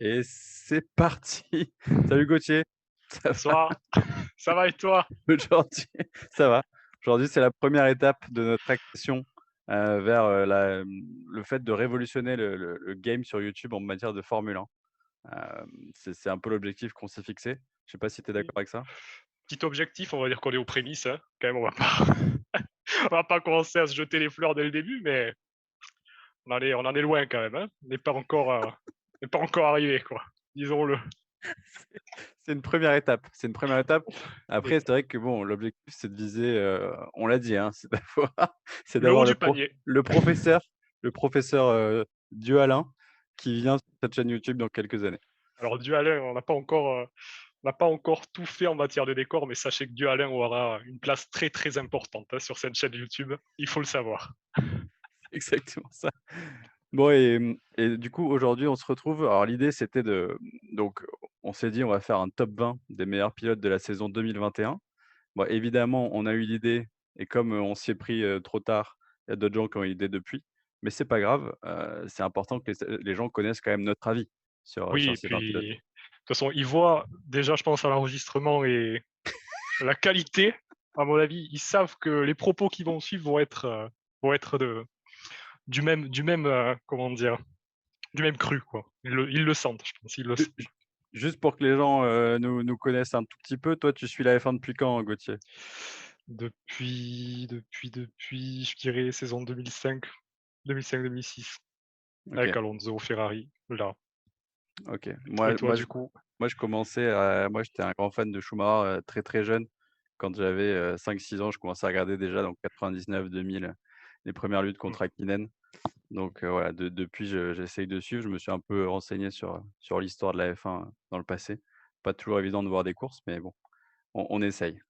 Et c'est parti! Salut Gauthier, ça va? Bonsoir, ça va et toi? Aujourd'hui ça va. Aujourd'hui, c'est la première étape de notre action, vers, le fait de révolutionner le game sur YouTube en matière de Formule 1. C'est un peu l'objectif qu'on s'est fixé. Je sais pas si tu es Oui. d'accord avec ça? Petit objectif, on va dire qu'on est aux prémices, hein, quand même, on va pas on va pas commencer à se jeter les fleurs dès le début, mais on en est loin quand même, hein. On n'est pas encore arrivé, quoi, disons-le. C'est une première étape, c'est une première étape. Et Après, c'est vrai que bon, l'objectif, c'est de viser, on l'a dit, hein, c'est d'avoir c'est le haut d'avoir du panier. le professeur le professeur, Dieu Alain qui vient sur cette chaîne YouTube dans quelques années. Alors Dieu Alain, on n'a pas encore tout fait en matière de décor, mais sachez que Dieu Alain aura une place très, très importante, hein, sur cette chaîne YouTube, il faut le savoir. Exactement ça. Bon et du coup, aujourd'hui, on se retrouve alors l'idée, c'était donc on s'est dit: «On va faire un top 20 des meilleurs pilotes de la saison 2021». Bon, évidemment, on a eu l'idée et comme, on s'y est pris, trop tard, il y a d'autres gens qui ont eu l'idée depuis, mais c'est pas grave, c'est important que les gens connaissent quand même notre avis Oui sur et ces 20 pilotes. puis, de toute façon, ils voient déjà, je pense, à l'enregistrement et la qualité, à mon avis, ils savent que les propos qui vont suivre vont être du même, comment dire? Du même cru, quoi. Ils le sentent, je pense, ils le Ju sentent. ju Juste pour que les gens, nous connaissent un tout petit peu, toi, tu suis la F1 depuis quand, Gauthier? Depuis, je dirais saison 2005-2006 OK, avec Alonso, Ferrari, là. OK. Et Moi toi, moi du coup? Moi, je commençais moi, j'étais un grand fan de Schumacher, très, très jeune. Quand j'avais, 5-6 ans, je commençais à regarder déjà donc 99-2000, les premières luttes Mmh. contre Häkkinen. Donc voilà, depuis, j'essaye de suivre. Je me suis un peu renseigné sur l'histoire de la F1, dans le passé. Pas toujours évident de voir des courses, mais bon, on essaye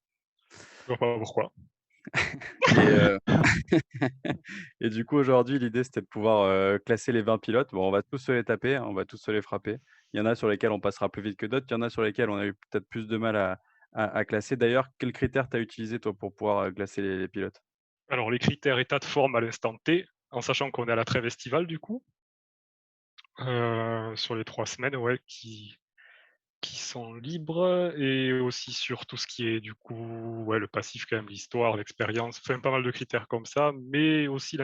Je vois pas pourquoi. et et du coup, aujourd'hui, l'idée, c'était de pouvoir, classer les 20 pilotes. Bon, on va tous se les taper, hein, on va tous se les frapper. Il y en a sur lesquels on passera plus vite que d'autres. Il y en a sur lesquels on a eu peut-être plus de mal à classer. D'ailleurs, quels critères tu as utilisé, toi, pour pouvoir, classer les pilotes? Alors les critères état de forme à l'instant T, en sachant qu'on est à la trêve estivale, du coup, sur les 3 semaines, ouais, qui sont libres et aussi sur tout ce qui est du coup, ouais, le passif quand même, l'histoire, l'expérience, enfin pas mal de critères comme ça, mais aussi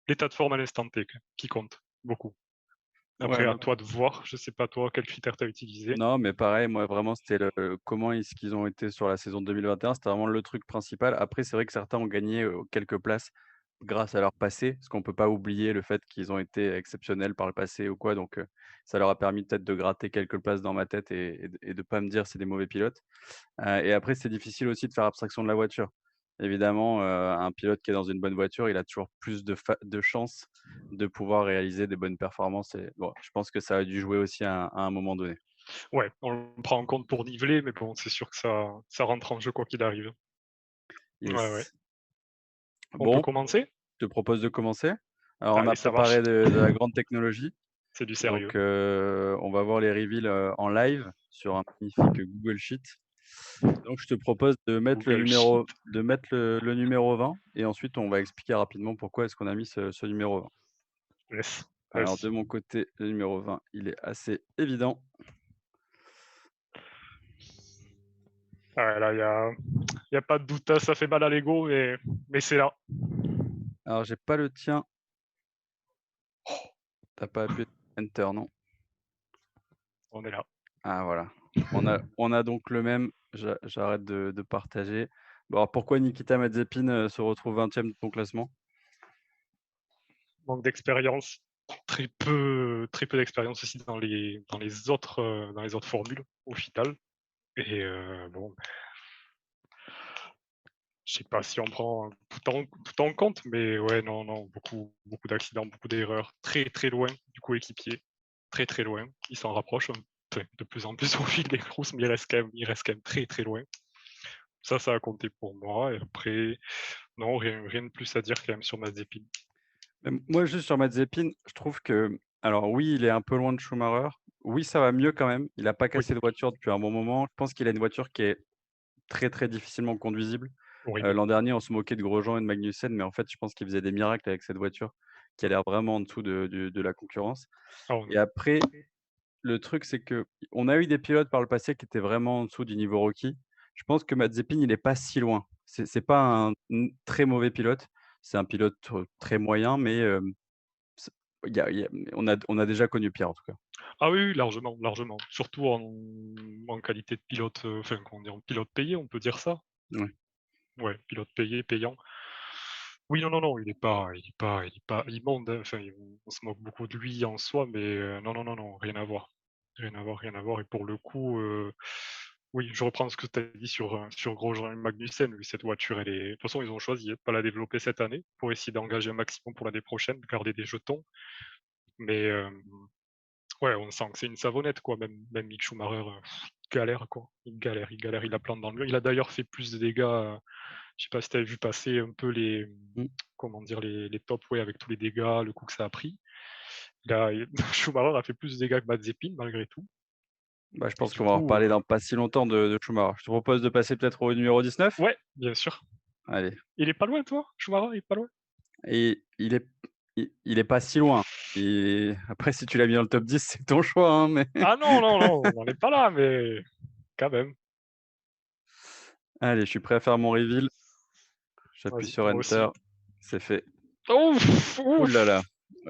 l'état de forme à l'instant T qui compte beaucoup. Ouais, Après à toi de voir, je sais pas toi quels critères tu as utilisé? non, mais pareil, moi, vraiment, c'était comment est-ce qu'ils ont été sur la saison 2021, c'était vraiment le truc principal. Après, c'est vrai que certains ont gagné, quelques places grâce à leur passé, parce qu'on peut pas oublier le fait qu'ils ont été exceptionnels par le passé ou quoi, donc ça leur a permis peut-être de gratter quelques places dans ma tête et de pas me dire: «C'est des mauvais pilotes». Et après, c'est difficile aussi de faire abstraction de la voiture. Évidemment, un pilote qui est dans une bonne voiture, il a toujours plus de chances de pouvoir réaliser des bonnes performances et bon, je pense que ça a dû jouer aussi à un moment donné. Ouais, on le prend en compte pour niveler, mais bon, c'est sûr que ça rentre en jeu quoi qu'il arrive. Ouais, ouais. Yes. On peut Bon, commencer? je te propose de commencer. Alors, on a Allez, ça marche, préparé de la grande technologie, c'est du sérieux. donc on va voir les reveals, en live sur un magnifique Google Sheet. Donc je te propose Google Sheet. de mettre le numéro 20 et ensuite on va expliquer rapidement pourquoi est-ce qu'on a mis ce numéro 20. Yes, Alors vas-y. de mon côté, le numéro 20, il est assez évident. Ouais, là, il y a pas de doute, hein, ça fait mal à l'ego, mais c'est là. Alors j'ai pas le tien, tu as pas appuyé sur enter, non? On est là. Ah voilà. On a donc le même, j'arrête de partager. Bon alors pourquoi Nikita Mazepin, se retrouve 20e de ton classement? Manque d'expérience, très peu d'expérience aussi dans les autres formules, au final et bon, je sais pas si on prend tout en compte, mais ouais, non, non, beaucoup d'accidents, beaucoup d'erreurs, très, très loin du coéquipier, très, très loin. Il s'en rapproche, enfin, de plus en plus au fil des courses, mais il reste quand même très, très loin. Ça a compté pour moi et après, non, rien de plus à dire quand même sur Mazepin. Moi juste sur Mazepin, je trouve que alors oui, il est un peu loin de Schumacher. Oui, ça va mieux quand même. Il a pas Oui, cassé de voiture depuis un bon moment. Je pense qu'il a une voiture qui est très, très difficilement conduisible. horrible. L'an dernier, on se moquait de Grosjean et de Magnussen, mais en fait, je pense qu'il faisait des miracles avec cette voiture qui a l'air vraiment en dessous de la concurrence Ah, et après, le truc, c'est qu'on a eu des pilotes par le passé qui étaient vraiment en dessous du niveau rookie. Je pense que Mazepin, il est pas si loin. C'est pas un très mauvais pilote, c'est un pilote, très moyen, mais c il y a on a déjà connu pire, en tout cas. Ah oui, oui, largement, largement. Surtout en qualité de pilote, enfin, comment dire? Pilote payé, on peut dire ça? Ouais. Ouais, pilote payé, payant. Oui, non, non, non, il est pas immonde, hein, enfin, on se moque beaucoup de lui en soi, mais non, non, non, non, rien à voir. Rien à voir, rien à voir et pour le coup, oui, je reprends ce que tu as dit sur Grosjean et Magnussen. Oui, cette voiture, elle est de toute façon, ils ont choisi de pas la développer cette année pour essayer d'engager un maximum pour l'année prochaine, de garder des jetons, mais ouais, on sent que c'est une savonnette, quoi, même Mick Schumacher, il galère, quoi. Il galère, il la plante dans le mur. Il a d'ailleurs fait plus de dégâts, je sais pas si tu avais vu passer un peu les, Mmh. comment dire? Les tops, ouais, avec tous les dégâts, le coup que ça a pris. Schumacher a fait plus de dégâts que Mazepin malgré tout Bah, je et pense du qu'on va en coup, reparler dans pas si longtemps de Schumacher. Je te propose de passer peut-être au numéro 19? ouais, bien sûr. Allez. Il est pas loin, toi? Schumacher, il est pas loin? Et il est pas si loin. Et après, si tu l'as mis dans le top 10, c'est ton choix, hein, mais Ah non, non, non, on n'en est pas là, mais quand même. allez, je suis prêt à faire mon reveal. J'appuie Vas-y, sur moi enter, aussi. c'est fait. Ouf! Ouh là Ouf! là,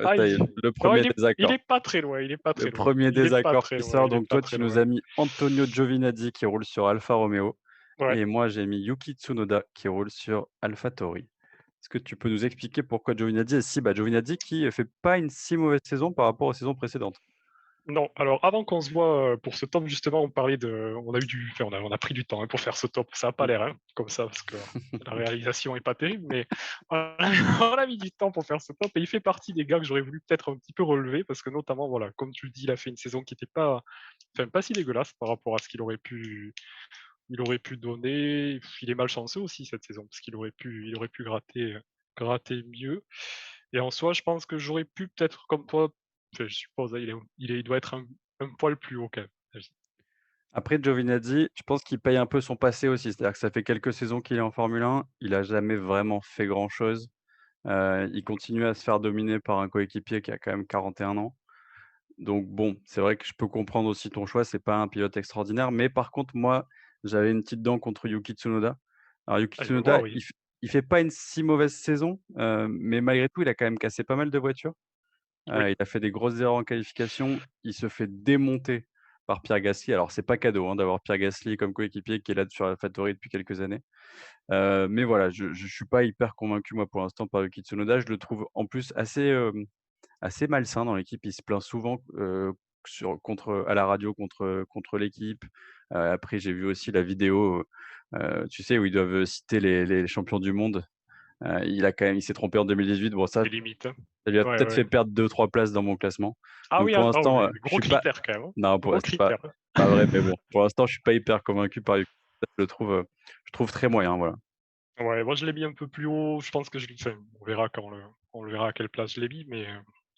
ça y Aïe! est, le Non, premier il désaccord. est pas très loin, il est pas Le très loin. premier Il est pas désaccord très qui loin, sort, il est donc pas toi, très tu nous loin. as mis Antonio Giovinazzi qui roule sur Alfa Romeo Ouais. et moi, j'ai mis Yuki Tsunoda qui roule sur AlphaTauri. Est-ce que tu peux nous expliquer pourquoi Giovinazzi? Et si, bah, Giovinazzi qui fait pas une si mauvaise saison par rapport aux saisons précédentes. Non, alors avant qu'on se voit, pour ce top justement, on a eu du enfin on a pris du temps, hein, pour faire ce top. Ça a pas Mmh. l'air, hein, comme ça, parce que la réalisation est pas terrible, mais on a on a mis du temps pour faire ce top et il fait partie des gars que j'aurais voulu peut-être un petit peu relever parce que notamment, voilà, comme tu le dis, il a fait une saison qui était pas enfin pas si dégueulasse par rapport à ce qu'il aurait pu donner. Il est malchanceux aussi cette saison parce qu'il aurait pu gratter mieux et en soi, je pense que j'aurais pu peut-être comme toi, enfin, je suppose, hein, il doit être un poil plus haut quand même, à mon avis. Après Giovinazzi, je pense qu'il paye un peu son passé aussi. C'est-à-dire que ça fait quelques saisons qu'il est en Formule 1, il a jamais vraiment fait grand-chose. Il continue à se faire dominer par un coéquipier qui a quand même 41 ans. Donc bon, c'est vrai que je peux comprendre aussi ton choix, c'est pas un pilote extraordinaire, mais par contre moi, j'avais une petite dent contre Yuki Tsunoda. Alors Yuki Ah, je le vois, Tsunoda, oui. il fait pas une si mauvaise saison, mais malgré tout, il a quand même cassé pas mal de voitures. Oui, Il a fait des grosses erreurs en qualification. Il se fait démonter par Pierre Gasly. Alors c'est pas cadeau, hein, d'avoir Pierre Gasly comme coéquipier qui est là sur AlphaTauri depuis quelques années. Mais voilà, je suis pas hyper convaincu moi pour l'instant par Yuki Tsunoda. Je le trouve en plus assez malsain dans l'équipe. Il se plaint souvent, à la radio contre l'équipe. Après j'ai vu aussi la vidéo, tu sais, où ils doivent citer les champions du monde. Il s'est trompé en 2018. Bon ça c'est limite, hein. ça lui a Ouais, peut-être fait ouais. perdre 2-3 places dans mon classement. Ah Donc oui, pour ah l'instant, oui, je gros suis pas critère quand même, hein. non, Gros c'est pas critère. pas vrai, mais bon, pour l'instant, je suis pas hyper convaincu par Yuki. Je trouve très moyen, voilà. Ouais, moi je l'ai mis un peu plus haut, je pense que enfin, on verra quand on le verra à quelle place je l'ai mis, mais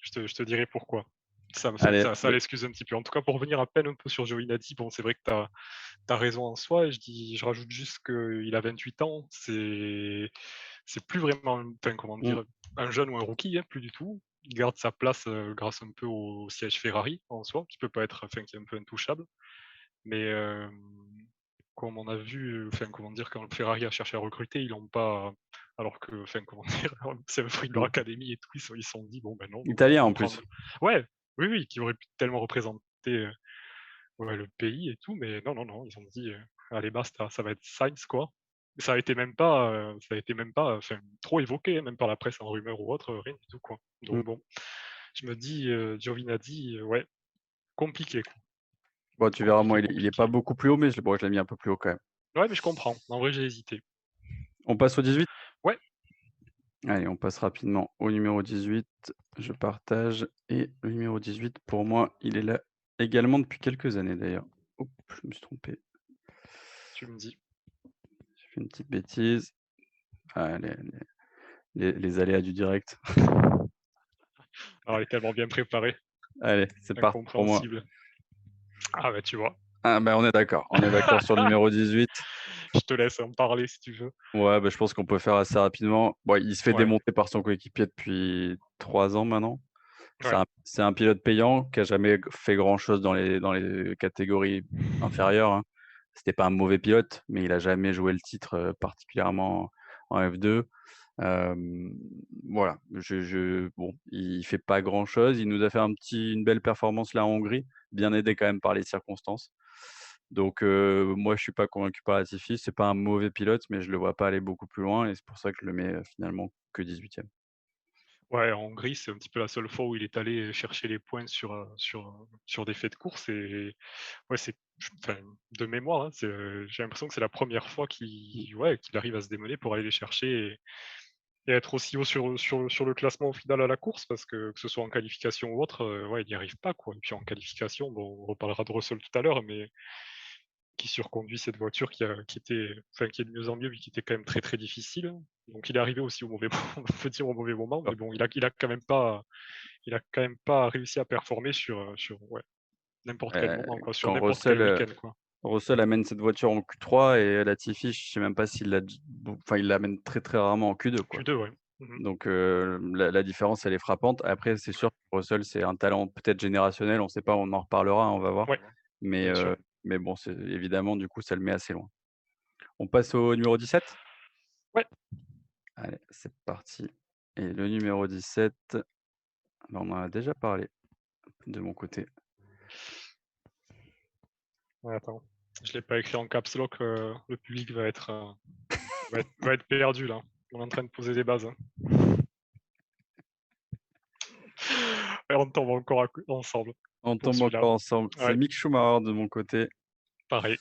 je te dirai pourquoi. Ça Allez, ça ça l'excuse un petit peu. En tout cas, pour revenir à peine un peu sur Giovinazzi, bon, c'est vrai que tu as raison en soi et je rajoute juste qu'il a 28 ans, c'est plus vraiment enfin, comment mmh, dire? Un jeune ou un rookie, hein, plus du tout. Il garde sa place, grâce un peu au siège Ferrari en soi, qui peut pas être enfin, qui est un peu intouchable. Mais, comme on a vu, enfin, comment dire? Quand Ferrari a cherché à recruter, ils l'ont pas alors que, enfin, comment dire? C'est un fruit de leur mmh. académie et tout, ils se sont dit: «Bon, ben, non, Italien on en va prendre» plus. ouais, oui, oui, qui aurait pu tellement représenter, ouais, le pays et tout, mais non, non, non, ils ont dit: «Allez basta, ça va être Sainz, quoi». Ça a été même pas, enfin, trop évoqué, hein, même par la presse en rumeur ou autre, rien du tout, quoi. Mmh. Donc bon, je me dis, Giovinazzi, ouais, compliqué, quoi. Bon, tu verras, moi, Compliqué, il est pas compliqué. beaucoup plus haut, mais je l'ai mis un peu plus haut quand même. Ouais, mais je comprends. En vrai, j'ai hésité. On passe au 18? Ouais, Allez, on passe rapidement au numéro 18. Je partage et le numéro 18, pour moi, il est là également depuis quelques années d'ailleurs. Oup, je me suis trompé. tu me dis. J'ai fait une petite bêtise. Ah, les aléas du direct. Alors, elle est tellement bien préparée, Allez, c'est parti pour moi. incompréhensible. Ah bah, tu vois. Ah bah, on est d'accord sur le numéro 18. Je te laisse en parler si tu veux. Ouais, bah, je pense qu'on peut faire assez rapidement. Bon, il se fait Ouais, démonter par son coéquipier depuis 3 ans maintenant. C'est Ouais. un pilote payant qui a jamais fait grand-chose dans les catégories inférieures, hein. C'était pas un mauvais pilote, mais il a jamais joué le titre, particulièrement en F2. Hem, voilà, bon, il fait pas grand-chose. Il nous a fait une belle performance là en Hongrie, bien aidé quand même par les circonstances. Donc moi je suis pas convaincu par Latifi. C'est pas un mauvais pilote, mais je le vois pas aller beaucoup plus loin et c'est pour ça que je le mets, finalement que 18e. Ouais, en Hongrie, c'est un petit peu la seule fois où il est allé chercher les points sur des faits de course et ouais, c'est enfin, de mémoire, hein, j'ai l'impression que c'est la première fois Mmh. qu'il arrive à se démener pour aller les chercher et être aussi haut sur le classement au final à la course parce que ce soit en qualification ou autre, ouais, il n'y arrive pas, quoi et puis en qualification, bon, on reparlera de Russell tout à l'heure, mais qui surconduit cette voiture qui est de mieux en mieux, mais qui était quand même très, très difficile. Donc il est arrivé aussi au mauvais on peut dire au mauvais moment, mais bon, il a quand même pas réussi à performer sur ouais, n'importe quel moment, quoi, sur Quand n'importe quel week-end, quoi. Russell amène cette voiture en Q3 et Latifi, je sais même pas s'il l'a d bon, enfin, il l'amène très, très rarement en Q2, quoi. Q2, ouais. Mmh. Donc la différence, elle est frappante. Après, c'est sûr que Russell, c'est un talent peut-être générationnel, on sait pas, on en reparlera, on va voir. Ouais, Mais bien sûr. bon, c'est évidemment, du coup, ça le met assez loin. On passe au numéro 17? Ouais. Allez, c'est parti et le numéro 17, bah, on en a déjà parlé de mon côté. Ouais, attends, je l'ai pas écrit en caps lock, le public va être perdu là. On est en train de poser des bases, hein. Et on tombe encore ensemble On pour tombe celui-là. encore ensemble. C'est Ouais, Mick Schumacher de mon côté. pareil.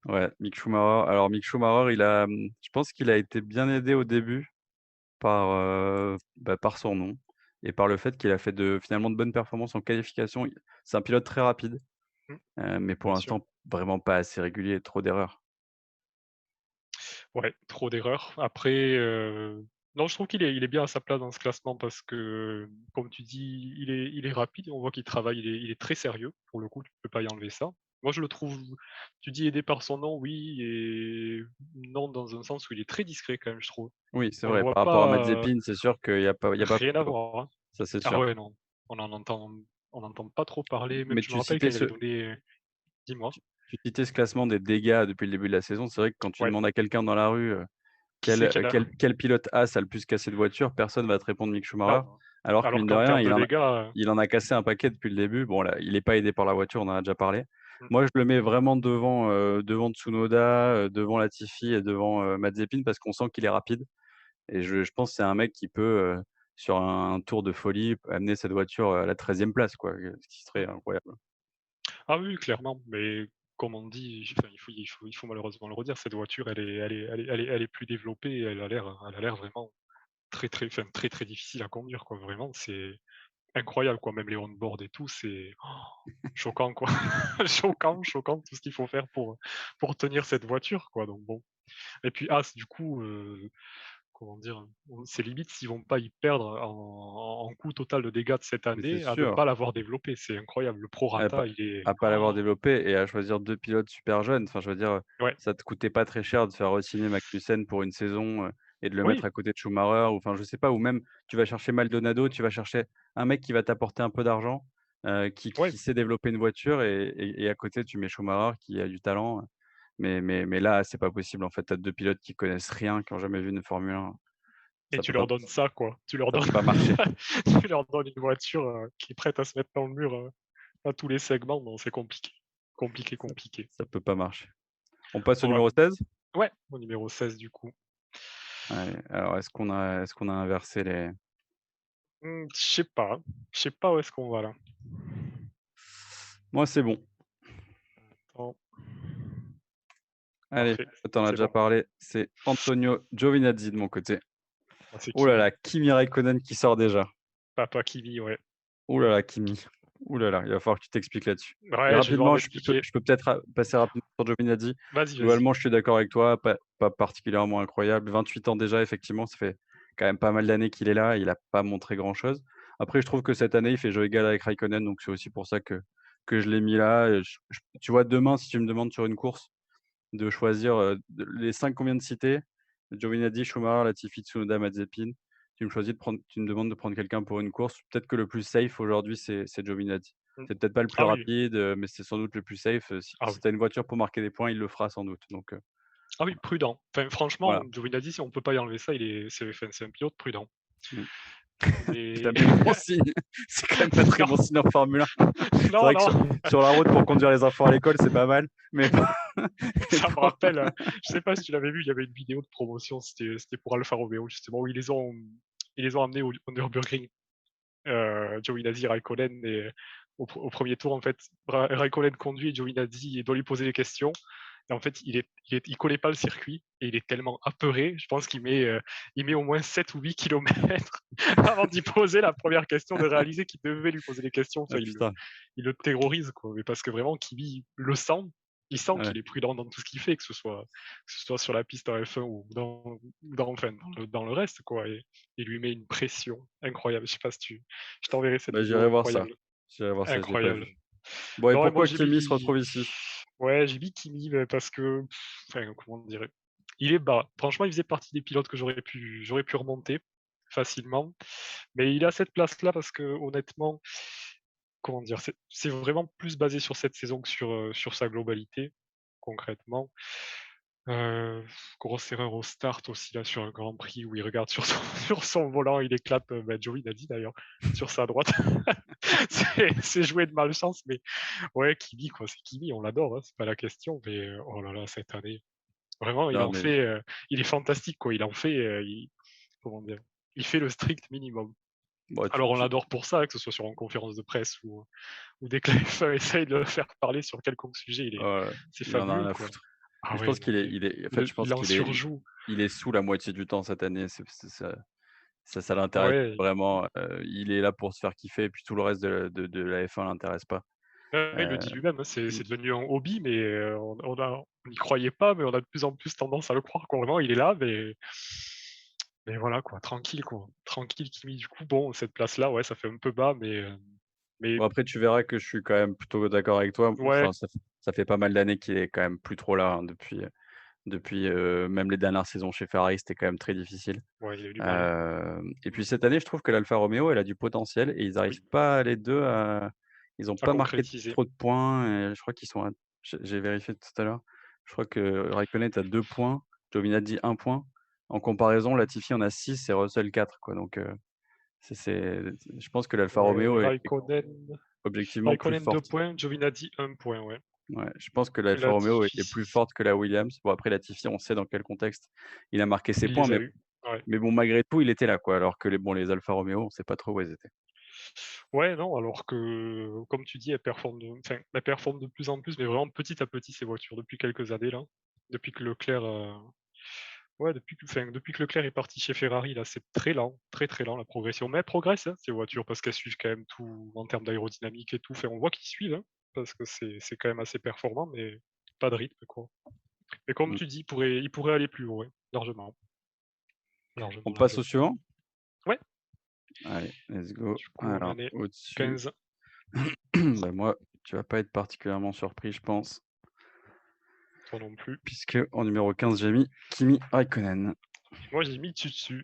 Ouais, Mick Schumacher. Alors Mick Schumacher, je pense qu'il a été bien aidé au début par, par son nom et par le fait qu'il a fait finalement de bonnes performances en qualification. C'est un pilote très rapide, Mmh, mais pour bien sûr. l'instant vraiment pas assez régulier, trop d'erreurs. Ouais, trop d'erreurs. Après, non, je trouve qu'il est bien à sa place dans ce classement parce que, comme tu dis, il est rapide, on voit qu'il travaille, il est très sérieux, pour le coup, tu peux pas y enlever ça. Moi, je le trouve tu dis aidé par son nom, oui et non, dans un sens où il est très discret quand même, je trouve. Oui, c'est On le vrai, voit par rapport à pas, Mazepin, c'est sûr qu'il y a pas rien à photo, voir, hein. ça c'est Ah sûr. ouais, non, on en entend on n'entend pas trop parler, même Mais je me rappelle quand il avait donné dis-moi? tu citais ce classement des dégâts depuis le début de la saison. C'est vrai que quand tu Ouais, demandes à quelqu'un dans la rue, qui c'est qui a quel pilote As a le plus cassé de voiture, personne va te répondre Mick non, Schumacher, alors que alors mine de qu'en rien, termes de dégâts, il en a cassé un paquet depuis le début. Bon là, il est pas aidé par la voiture, on en a déjà parlé. mmh, Moi, je le mets vraiment devant Tsunoda, devant Latifi et devant, Mazepin parce qu'on sent qu'il est rapide et je pense que c'est un mec qui peut, sur un tour de folie, amener cette voiture à la 13e place quoi, ce qui serait mmh. incroyable. Ah oui, clairement, mais comme on dit, enfin, il faut malheureusement le redire, cette voiture, elle est plus développée, elle a l'air vraiment très, très, enfin, très, très difficile à conduire, quoi. Vraiment, c'est incroyable, quoi. Même les on-board et tout, c'est choquant, quoi. Choquant, choquant tout ce qu'il faut faire pour tenir cette voiture, quoi. Donc bon. Et puis As, du coup, comment dire? C'est limite s'ils vont pas y perdre en coût total de dégâts de cette Mais c'est année à ne sûr. pas l'avoir développé. C'est incroyable. Le À pas prorata, il est à pas l'avoir développé et à choisir 2 pilotes super jeunes. Enfin, je veux dire, ouais. ça te coûtait pas très cher de faire re-signer Magnussen pour une saison, et de le mettre Oui, à côté de Schumacher ou enfin, je sais pas, ou même tu vas chercher Maldonado, tu vas chercher un mec qui va t'apporter un peu d'argent, ouais, qui sait développer une voiture et à côté tu mets Schumacher qui a du talent, mais là, c'est pas possible en fait. Tu as 2 pilotes qui connaissent rien, qui ont jamais vu une Formule 1. et Ça tu peut pas leur donnes ça, quoi. Tu leur ça donnes peut pas marcher, tu leur donnes une voiture, qui est prête à se mettre dans le mur, à tous les segments. Non, c'est compliqué. Compliqué, ça compliqué. ça peut pas marcher. On passe au On va numéro 16? ouais, au numéro 16 du coup. Allez, alors est-ce qu'on a inversé les Je sais pas où est-ce qu'on va là. moi, c'est bon. Attends, Allez, parfait, toi, tu en as c'est déjà bon. parlé, c'est Antonio Giovinazzi de mon côté. Ah, c'est Oh là Kimi. là, Kimi Raikkonen qui sort déjà. Papa Kimi, ouais. Oh là là, Kimi. Ouh là là, il va falloir que tu t'expliques là-dessus et Ouais, je vais devoir rapidement, m'expliquer. je peux peut-être passer rapidement sur Giovinazzi. Vas-y, vas-y. Globalement, je suis d'accord avec toi, pas particulièrement incroyable. 28 ans déjà, effectivement, ça fait quand même pas mal d'années qu'il est là, il a pas montré grand-chose. Après, je trouve que cette année, il fait jeu égal avec Raikkonen, donc c'est aussi pour ça que je l'ai mis là et tu vois, demain, si tu me demandes sur une course de choisir, les 5 qu'on vient de citer, Giovinazzi, Schumacher, Latifi, Tsunoda, Mazepin. tu me demandes de prendre quelqu'un pour une course, peut-être que le plus safe aujourd'hui, c'est Giovinazzi. Mmh. C'est peut-être pas le plus Ah oui, rapide, mais c'est sans doute le plus safe, ah si oui. tu as une voiture pour marquer des points, il le fera sans doute, donc Ah oui, prudent. Enfin, franchement, voilà. Giovinazzi, on peut pas y enlever ça, c'est un pilote prudent. Mmh. Mais Jamais bon signe. C'est quand même pas très non, bon signe en Formule 1. C'est non, vrai que non, sur la route pour conduire les enfants à l'école, c'est pas mal, mais mais ça me pour rappelle, je sais pas si tu l'avais vu, il y avait une vidéo de promotion, c'était pour Alfa Romeo justement, où ils les ont amenés au Nürburgring, Giovinazzi, Raikkonen et au 1er tour en fait, Raikkonen conduit et Giovinazzi doit lui poser des questions. Et en fait, il connaît pas le circuit et il est tellement apeuré, je pense qu'il met au moins 7 ou 8 kilomètres avant d'y poser la première question, de réaliser qu'il devait lui poser des questions. Enfin, ah putain, il le terrorise, quoi. Mais parce que vraiment, Kimi le sent, il sent ouais. qu'il est prudent dans tout ce qu'il fait, que ce soit sur la piste en F1 enfin, dans le reste, quoi. Et il lui met une pression incroyable. Je sais pas si je t'enverrai cette Bah, vidéo j'irai voir ça. incroyable, J'irai voir ça, je l'ai pas incroyable. vu. Bon et Non, et moi pourquoi j'ai Kimi se mis retrouve ici? ouais, j'ai mis Kimi, parce que, enfin, comment dire? Il est bas. Franchement, il faisait partie des pilotes que j'aurais pu remonter facilement, mais il a cette place-là parce que honnêtement, comment dire? C'est vraiment plus basé sur cette saison que sur sa globalité, concrètement. Heu, Grosse erreur au start aussi là sur un Grand Prix où il regarde sur son sur son volant, il éclate, Giovinazzi d'ailleurs, sur sa droite. C'est joué de malchance, mais ouais, Kimi quoi, c'est Kimi, on l'adore, hein, c'est pas la question, mais oh là là, cette année, vraiment, Non mais il est fantastique quoi, il en fait, comment dire? Il fait le strict minimum. bon Alors on tu l'adore pour ça, que ce soit sur une conférence de presse ou dès que la F1 essaye de le faire parler sur quelconque sujet, c'est il en a rien fabuleux à quoi. foutre. Ah Mais je ouais, pense non mais qu'il est en fait, le je pense il en qu'il est surjoue. il est sous la moitié du temps cette année, c'est ça l'intéresse Ouais, vraiment, il est là pour se faire kiffer et puis tout le reste de la F1 l'intéresse pas. ouais, il le Heu, dit lui-même, hein, c'est mmh, c'est devenu un hobby, mais on n'y croyait pas, mais on a de plus en plus tendance à le croire quoi. Vraiment, il est là, mais voilà quoi, tranquille quoi. Tranquille Kimi, du coup, bon, cette place-là, ouais, ça fait un peu bas, mais bon après tu verras que je suis quand même plutôt d'accord avec toi. ouais, Enfin ça fait pas mal d'années qu'il est quand même plus trop là, hein, depuis, même les dernières saisons chez Ferrari, c'était quand même très difficile. ouais, il a eu du mal. Et Mmh. puis cette année, je trouve que l'Alfa Romeo, elle a du potentiel et ils arrivent Oui, pas les 2 à ils ont à pas marqué concrétiser. trop de points et je crois qu'ils sont à j'ai vérifié tout à l'heure. Je crois que Raikkonen est à 2 points, Giovinazzi 1 point. En comparaison, Latifi en a 6 et Russell 4 quoi, donc c'est je pense que l'Alfa Ouais, Romeo est objectivement plus Raikkonen 2 forte. points, Giovinazzi 1 point, ouais. Ouais, je pense que l'Alfa Romeo est plus Latifi, forte que la Williams. Bon après Latifi, on sait dans quel contexte il a marqué ses il points, les a mais eus. Ouais. bon malgré tout, il était là quoi, alors que les Alfa Romeo, on sait pas trop où ils étaient. Ouais, non, alors que, comme tu dis, elles performent de plus en plus, mais vraiment petit à petit, ces voitures, depuis quelques années là. Depuis que Leclerc, ouais, depuis que Leclerc est parti chez Ferrari, là, c'est très lent, très, très lent la progression. Mais elles progressent, hein, ces voitures, parce qu'elles suivent quand même tout en termes d'aérodynamique et tout. Enfin, on voit qu'ils suivent, hein, parce que c'est quand même assez performant, mais pas de rythme, quoi. Mais comme Mmh. tu dis, il pourrait aller plus haut, ouais, largement, On largement, passe au largement. suivant? Ouais, Allez, let's go. du coup, on Alors en est au-dessus, 15. bah, moi, tu vas pas être particulièrement surpris, je pense, Toi non plus. puisque en numéro 15 j'ai mis Kimi Raikkonen. Et moi, j'ai mis Tsutsui.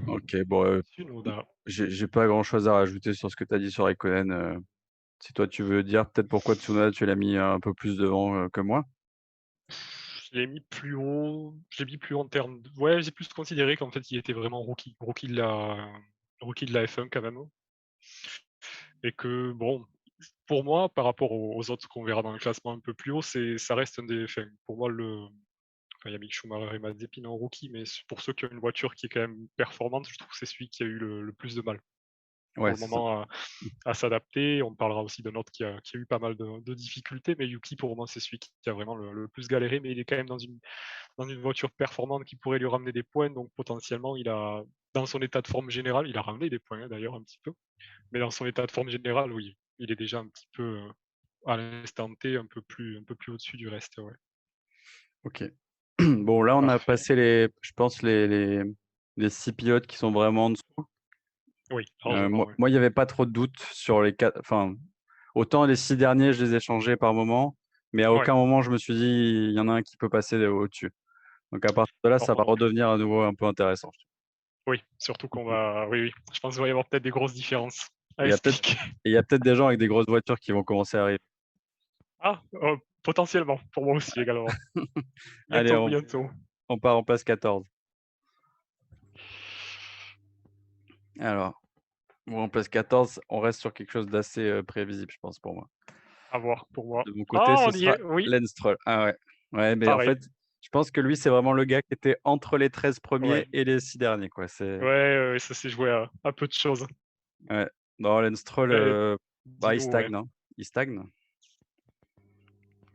OK, bon, Tsunoda. j'ai pas grand-chose à rajouter sur ce que tu as dit sur Raikkonen, si toi tu veux dire peut-être pourquoi Tsunoda tu l'as mis un peu plus devant, que moi? Je l'ai mis plus haut, je l'ai mis plus haut en termes de ouais, j'ai plus considéré qu'en fait, il était vraiment rookie de la F1 quand même, et que bon, pour moi, par rapport aux autres qu'on verra dans le classement un peu plus haut, ça reste un des enfin, pour moi, il y a Mick Schumacher et Mazepin en rookie, mais pour ceux qui ont une voiture qui est quand même performante, je trouve que c'est celui qui a eu le plus de mal pour Ouais, le c'est ça. moment à s'adapter. On parlera aussi d'un autre qui a eu pas mal de difficultés, mais Yuki, pour moi, c'est celui qui a vraiment le plus galéré, mais il est quand même dans une voiture performante qui pourrait lui ramener des points. Donc potentiellement, dans son état de forme général, il a ramené des points, hein, d'ailleurs un petit peu. Mais dans son état de forme général, oui, il est déjà un petit peu, à l'instant T, un peu plus au-dessus du reste, ouais. OK. Bon là, on a Parfait. passé je pense les 6 pilotes qui sont vraiment en dessous. Oui, largement, ouais. Moi, il y avait pas trop de doutes sur les 4. Enfin, autant les 6 derniers, je les ai changés par moment, mais à Ouais. aucun moment je me suis dit: «Il y en a un qui peut passer au-dessus». Donc à partir de là, Non, ça moi va non plus. redevenir à nouveau un peu intéressant. Oui, surtout qu'on Mmh. va oui, oui, je pense qu'il va y avoir peut-être des grosses différences Et à il y a peut-être expliquer. et il y a peut-être des gens avec des grosses voitures qui vont commencer à arriver. Ah, potentiellement, pour moi aussi également. Allez, Bientôt, bientôt. on part en place 14. Alors, bon, en place 14, on reste sur quelque chose d'assez, prévisible, je pense, pour moi. À voir pour moi. De mon côté, Ah, ce on y sera est, oui, Lance Stroll. Ah ouais. Ouais, mais en pareil. fait, je pense que lui, c'est vraiment le gars qui était entre les 13 Ouais. premiers et les 6 derniers, quoi. Ouais, ouais, ouais, ça s'est joué à peu de choses. Ouais. Non, Lance Stroll, Et bah, il dis-nous, ouais. stagne, hein. Il stagne.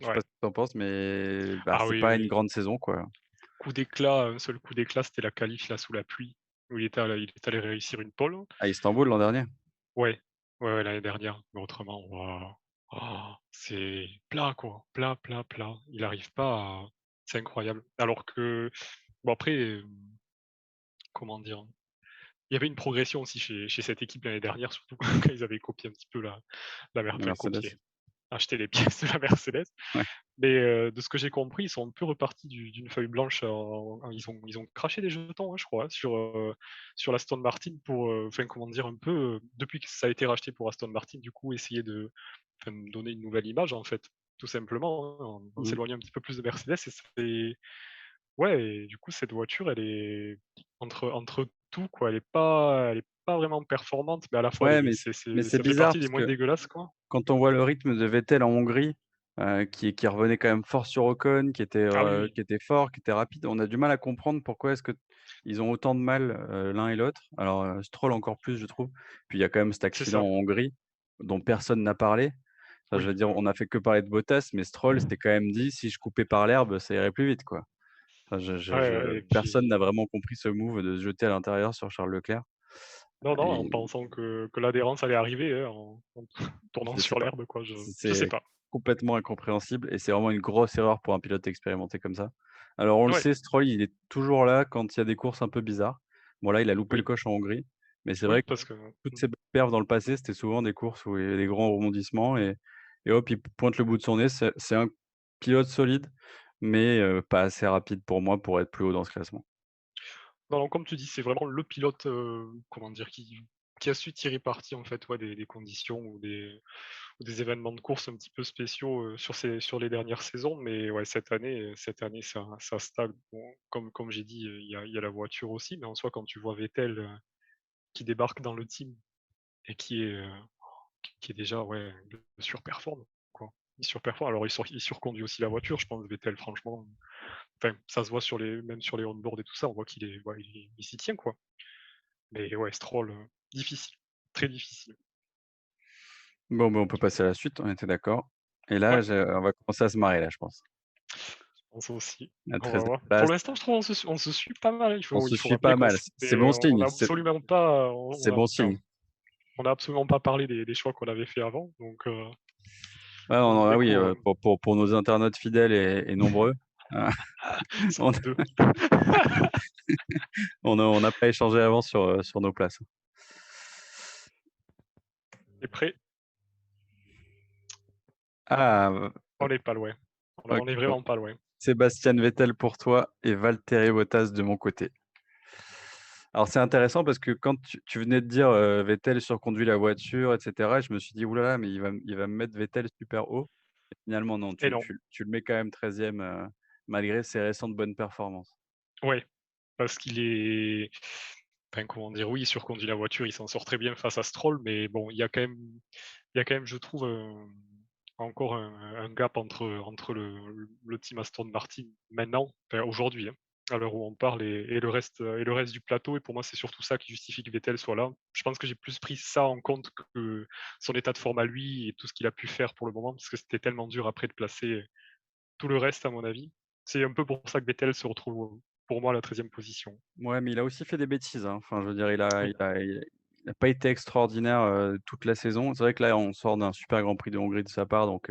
Je sais pas Ouais. ce que tu en penses, mais bah, Ah c'est oui, pas une oui. grande saison, quoi. Coup d'éclat, un seul coup d'éclat, c'était la qualif là sous la pluie, où il est allé réussir une pole. À Istanbul l'an dernier. Ouais, ouais, ouais, l'année dernière, mais autrement, waouh, c'est plat quoi, plat, plat, plat. Il arrive pas à c'est incroyable. Alors que bon après, comment dire? Il y avait une progression aussi chez cette équipe l'année dernière, surtout quand ils avaient copié un petit peu la mer La enfin Mercedes. copié, acheté les pièces de la Mercedes. Ouais. Mais, de ce que j'ai compris, ils sont un peu repartis d'une feuille blanche ils ont craché des jetons, hein, je crois, hein, sur l'Aston Martin pour, enfin, comment dire? Un peu, depuis que ça a été racheté pour Aston Martin, du coup, essayer de enfin, de donner une nouvelle image, en fait, tout simplement, hein, en Mmh. s'éloignant un petit peu plus de Mercedes et c'est ouais et du coup, cette voiture, elle est entre tout, quoi. Elle est pas vraiment performante, mais à la fois, elle Ouais, est mais c'est ça fait bizarre partie des parce moins que dégueulasses, quoi. quand on voit le rythme de Vettel en Hongrie, qui revenait quand même fort sur Ocon, Ah oui, oui, qui était fort, qui était rapide, on a du mal à comprendre pourquoi est-ce qu'ils ont autant de mal, l'un et l'autre. Alors, Stroll encore plus, je trouve. Puis il y a quand même cet c'est accident ça. en Hongrie dont personne n'a parlé. Enfin, je Oui, veux dire, on a fait que parler de Bottas, mais Stroll s'était quand même dit: «Si je coupais par l'herbe, ça irait plus vite», quoi. Enfin, ouais, ouais et personne n'a puis vraiment compris ce move de se jeter à l'intérieur sur Charles Leclerc non, non, en et pensant que l'adhérence allait arriver, hein, en tournant je sais sur pas. l'herbe, quoi, je sais C'est pas. complètement incompréhensible et c'est vraiment une grosse erreur pour un pilote expérimenté comme ça. Alors on le Ouais, sait, Stroll, il est toujours là quand il y a des courses un peu bizarres. Bon là, il a loupé le oui, coche en Hongrie, mais c'est oui, vrai que parce que toutes ses belles perfs dans le passé, c'était souvent des courses où il y avait des grands rebondissements et hop, il pointe le bout de son nez. C'est un pilote solide, mais pas assez rapide pour moi pour être plus haut dans ce classement. non, non, comme tu dis, c'est vraiment le pilote, comment dire? Qui a su tirer parti, en fait, ouais, des conditions ou des événements de course un petit peu spéciaux, sur les dernières saisons. Mais ouais, cette année, ça stagne. Bon, comme j'ai dit, il y a la voiture aussi, mais en soi, quand tu vois Vettel, qui débarque dans le team et qui est déjà, ouais, le surperforme, quoi. Il surperforme. Alors il surconduit aussi la voiture, je pense, Vettel, franchement. Enfin, ça se voit même sur les on-board et tout ça, on voit qu'il est ouais, il s'y tient, quoi. Mais ouais, Stroll, difficile, très difficile. Bon, ben, on peut passer à la suite, on était d'accord et Ouais, là, on va commencer à se marrer là, je pense. je pense aussi. La On va 13e voir. Pour place, l'instant, je trouve on se suit pas mal. Il on faut se il faut suit rappeler pas qu'on mal, c'est bon on signe, a absolument pas, on c'est a bon enfin, signe. on a absolument pas parlé des choix qu'on avait fait avant, Ouais, donc ah bien oui, qu'on pour nos internautes fidèles et nombreux, heu, ils on sont 2. on n'a pas échangé avant sur nos places. Tu prêt? Ah, On est pas loin. OK, On est donc vraiment pas loin. Sébastien Vettel pour toi et Valtteri Bottas de mon côté. Alors c'est intéressant parce que quand tu venais de dire, Vettel surconduit la voiture et cetera, je me suis dit: «Ouh là là, mais il va me mettre Vettel super haut». Et finalement non, Et non, tu le mets quand même 13e, malgré ses récentes bonnes performances. ouais, parce qu'il est enfin, comment dire? Oui, il surconduit la voiture, il s'en sort très bien face à Stroll, mais bon, il y a quand même, je trouve, encore un gap entre le team Aston Martin maintenant, enfin aujourd'hui, hein, à l'heure où on parle et le reste du plateau et pour moi, c'est surtout ça qui justifie que Vettel soit là. Je pense que j'ai plus pris ça en compte que son état de forme à lui et tout ce qu'il a pu faire pour le moment, parce que c'était tellement dur après de placer tout le reste à mon avis. C'est un peu pour ça que Vettel se retrouve, pour moi, à la 13e position. Ouais, mais il a aussi fait des bêtises, hein. Enfin, je veux dire, Oui, il a pas été extraordinaire, toute la saison. C'est vrai que là, on sort d'un super Grand Prix de Hongrie de sa part, donc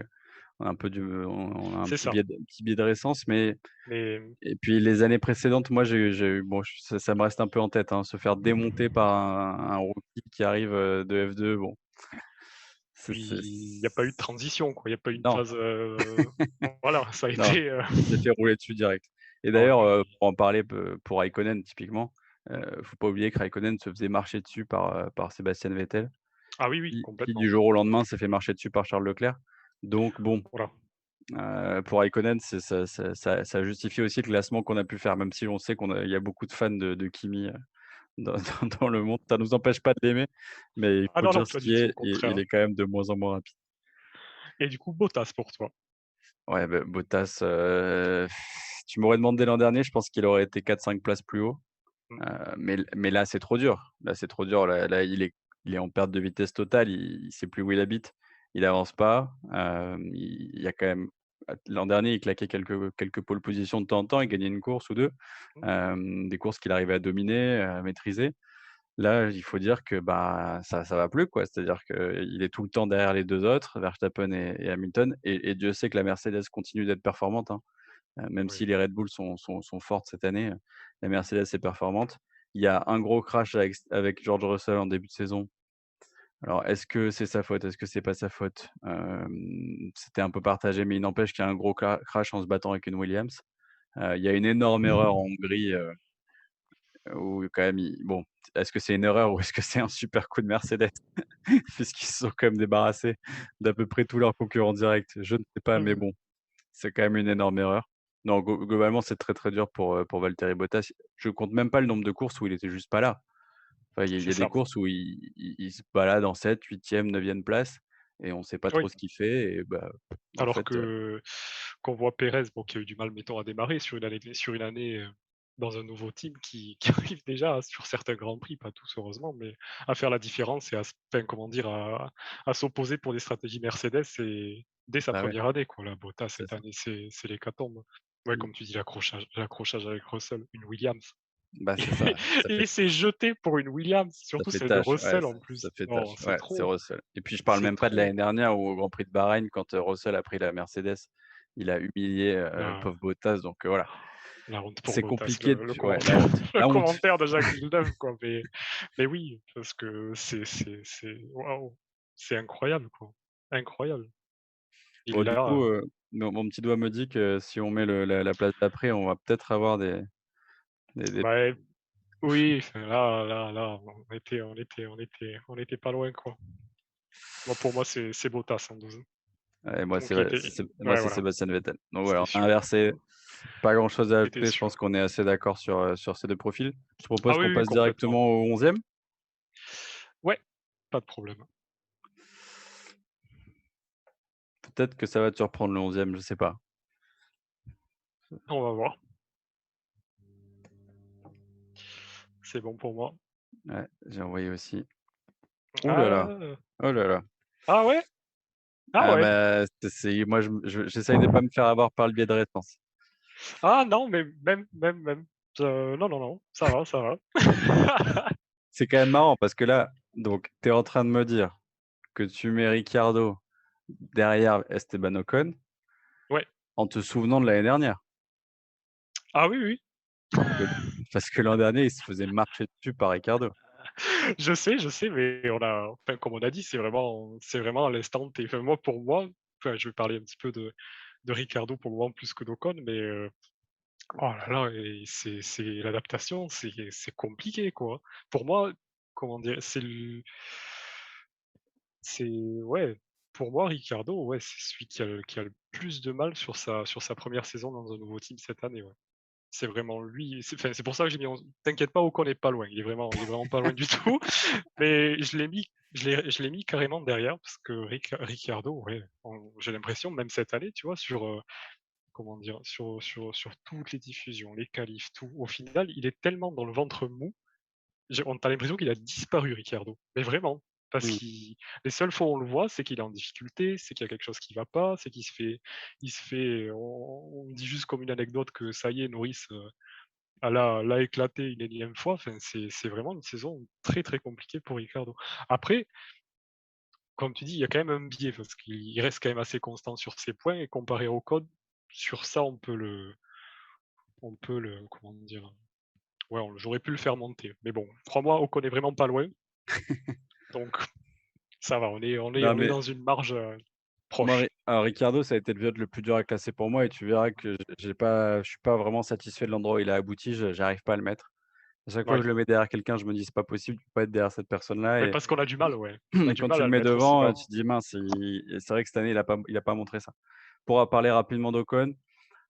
on a un c'est ça, petit biais de récence, mais mais et puis les années précédentes, moi, j'ai eu bon, ça me reste un peu en tête, hein, se faire démonter par un rookie qui arrive, de F2, bon, puis c'est il n'y a pas eu de transition, quoi. Il n'y a pas eu une non, phase, voilà, ça a non, été, il s'est fait rouler dessus direct et ouais, d'ailleurs, pour en parler, pour Raikkonen typiquement, Faut pas oublier que Raikkonen se faisait marcher dessus par Sébastien Vettel, Ah oui, oui, qui complètement. du jour au lendemain s'est fait marcher dessus par Charles Leclerc. Donc bon, Voilà. pour Raikkonen, c'est ça justifie aussi le classement qu'on a pu faire, même si on sait il y a beaucoup de fans de Kimi, dans dans le monde. Ça nous empêche pas de l'aimer, mais il Ah faut non, non, dire ce pas qui du tout, est, au contraire. il est quand même de moins en moins rapide. Et du coup, Bottas pour toi? Ouais, bah, Bottas, tu m'aurais demandé l'an dernier, je pense qu'il aurait été 4-5 places plus haut, Mmh, mais là, c'est trop dur. Là, c'est trop dur. Là, il est en perte de vitesse totale, il sait plus où il habite, il avance pas. Il y a quand même l'an dernier, il claquait quelques pole positions de temps en temps, il gagnait une course ou 2, mmh, des courses qu'il arrivait à dominer, à maîtriser. Là, il faut dire que, bah, ça va plus, quoi. C'est-à-dire qu'il est tout le temps derrière les 2 autres, Verstappen et Hamilton, et Dieu sait que la Mercedes continue d'être performante, hein. Même oui. si les Red Bull sont fortes cette année, la Mercedes est performante. Il y a un gros crash avec George Russell en début de saison. Alors est-ce que c'est sa faute? Est-ce que c'est pas sa faute? C'était un peu partagé, mais il n'empêche qu'il y a un gros crash en se battant avec une Williams. Il y a une énorme erreur en Hongrie, où quand même bon, est-ce que c'est une erreur ou est-ce que c'est un super coup de Mercedes? Puisqu'ils se sont quand même débarrassés d'à peu près tous leurs concurrents directs. Je ne sais pas, mais Mmh, bon, c'est quand même une énorme erreur. Non, globalement, c'est très, très dur pour Valtteri Bottas. Je compte même pas le nombre de courses où il était juste pas là. Enfin, il y c'est a des ça. courses où il se balade en 7, 8e, 9e place et on sait pas trop Oui. ce qu'il fait et bah, en Alors fait, que qu'on voit Pérez, bon, qui a eu du mal, mettons, à démarrer sur une année, dans un nouveau team qui arrive déjà sur certains grands prix, pas tous heureusement, mais à faire la différence et à enfin, comment dire, à s'opposer pour des stratégies Mercedes et dès sa bah, ouais, première année, quoi. La Bottas c'est cette ça. année, c'est l'hécatombe. Ouais, Mmh. comme tu dis, l'accrochage avec Russell, une Williams. Bah, c'est ça, ça Et fait il s'est jeté pour une Williams, ça surtout fait celle de tâche, ouais, Russell en ça plus. fait Non, tâche. c'est Ouais, c'est trop, Russell et puis je parle c'est même pas de l'année trop. dernière où au Grand Prix de Bahreïn quand, Russell a pris la Mercedes, il a humilié, le La pauvre Bottas donc voilà. La honte pour C'est Bottas, compliqué le ouais, commentaire la honte, le la honte. commentaire de Jacques Villeneuve, quoi, mais oui, parce que c'est waouh, c'est incroyable, quoi, incroyable. Il est Bon du coup, là, mon petit doigt me dit que si on met la place d'après, on va peut-être avoir des bah, oui, enfin là, on était pas loin, quoi. Moi, pour moi, c'est Bottas en 12. ouais, moi Donc il était moi ouais, c'est voilà, Sébastien Vettel. Donc c'était voilà, on a sûr, inversé, pas grand chose à c'était ajouter, je pense sûr. qu'on est assez d'accord sur ces 2 profils. Je te propose Ah oui, qu'on oui, passe complètement. directement au 11e. Ouais, pas de problème. Peut-être que ça va te surprendre le 11e, je sais pas. On va voir. C'est bon pour moi. Ouais, j'ai envoyé aussi. Ouh là là, Ah! oh là là. Ah ouais? Ah Ah ouais? bah, c'est moi j'essaye de pas me faire avoir par le biais de réponse. Ah non, mais même, non, non, non, ça va, ça va. C'est quand même marrant parce que là, donc tu es en train de me dire que tu mets Ricciardo derrière Esteban Ocon Ouais. en te souvenant de l'année dernière. Ah oui, oui, Que parce que l'an dernier, il se faisait marcher dessus par Ricciardo. je sais, mais enfin, comme on a dit, c'est vraiment à l'instant T. Enfin, moi, pour moi, enfin, je vais parler un petit peu de Ricardo pour le moment plus que d'Ocon, mais oh là là, et c'est l'adaptation, c'est compliqué, quoi. Pour moi, comment dire? C'est ouais, pour moi, Ricardo, ouais, c'est celui qui a le plus de mal sur sa première saison dans un nouveau team cette année, ouais. C'est vraiment lui, c'est pour ça que j'ai mis t'inquiète pas, Ocon n'est pas loin, il est vraiment pas loin du tout, mais je l'ai mis carrément derrière parce que Ricciardo, ouais, j'ai l'impression même cette année, tu vois, comment dire? Sur toutes les diffusions, les qualifs, tout, au final, il est tellement dans le ventre mou, on tu l'impression qu'il a disparu Ricciardo, mais vraiment. Parce Mmh. qu'il Les seules fois où on le voit, c'est qu'il est en difficulté, c'est qu'il y a quelque chose qui va pas, c'est qu'il se fait on dit juste comme une anecdote que ça y est, Norris, l'a éclaté une énième fois. Enfin, c'est vraiment une saison très, très compliquée pour Ricardo. Après, comme tu dis, il y a quand même un biais parce qu'il reste quand même assez constant sur ses points et comparé au code, sur ça, on peut le comment dire? Ouais, j'aurais pu le faire monter. Mais bon, crois-moi, Ocon est vraiment pas loin, donc ça va, Non on est mais dans une marge, moi, proche. alors Ricciardo, ça a été le pilote le plus dur à classer pour moi et tu verras que je suis pas vraiment satisfait de l'endroit où il a abouti, j'arrive pas à le mettre. À chaque fois que Ouais. je le mets derrière quelqu'un, je me dis: «C'est pas possible, tu peux pas être derrière cette personne-là» Ouais, et parce qu'on a du mal, ouais. On a du quand mal tu à le le mets mettre aussi devant, bas. tu te dis: «Mince, et c'est vrai que cette année, il a pas montré ça». Pour parler rapidement d'Ocon,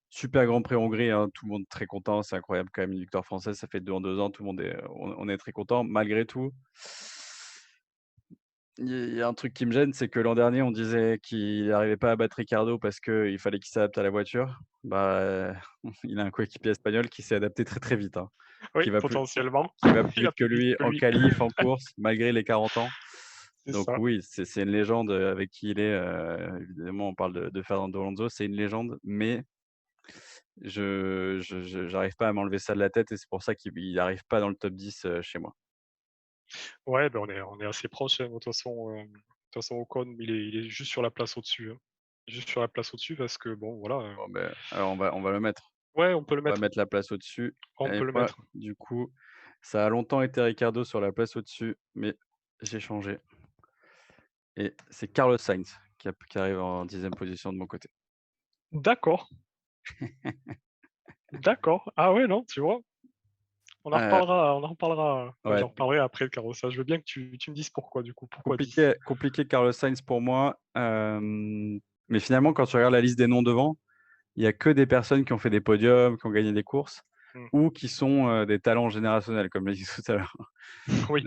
super Grand Prix Hongrie, hein, tout le monde très content, c'est incroyable quand même une victoire française, ça fait 2 en 2 ans, tout le monde est on est très content. Malgré tout, il y a un truc qui me gêne, c'est que l'an dernier, on disait qu'il n'arrivait pas à battre Ricardo parce qu'il fallait qu'il s'adapte à la voiture. Bah, il a un coéquipier espagnol qui s'est adapté très, très vite, hein, Oui, qui va plus potentiellement, qui va plus il va vite que plus vite lui que en lui. qualif, en course, malgré les 40 ans. C'est Donc ça. oui, c'est une légende, avec qui il est, évidemment, on parle de Fernando Alonso, c'est une légende, mais je j'arrive pas à m'enlever ça de la tête et c'est pour ça qu'il arrive pas dans le top 10 chez moi. Ouais, ben on est assez proche, hein. De toute façon Ocon, il est juste sur la place au-dessus, hein. Juste sur la place au-dessus parce que bon, voilà, Bon ben, alors on va le mettre. ouais, on peut le On va mettre, mettre la place au-dessus on et peut le moi, mettre. du coup, ça a longtemps été Ricardo sur la place au-dessus, mais j'ai changé et c'est Carlos Sainz qui arrive en 10e position de mon côté. D'accord, d'accord. Ah ouais, non, tu vois? Heu, On en reparlera, ouais, j'en reparlerai après le carrossage. Je veux bien que tu me dises pourquoi du coup, pourquoi 10? compliqué Carlos Sainz pour moi, mais finalement quand tu regardes la liste des noms devant, il y a que des personnes qui ont fait des podiums, qui ont gagné des courses Mmh. ou qui sont, des talents générationnels comme l'a dit tout à l'heure. Oui,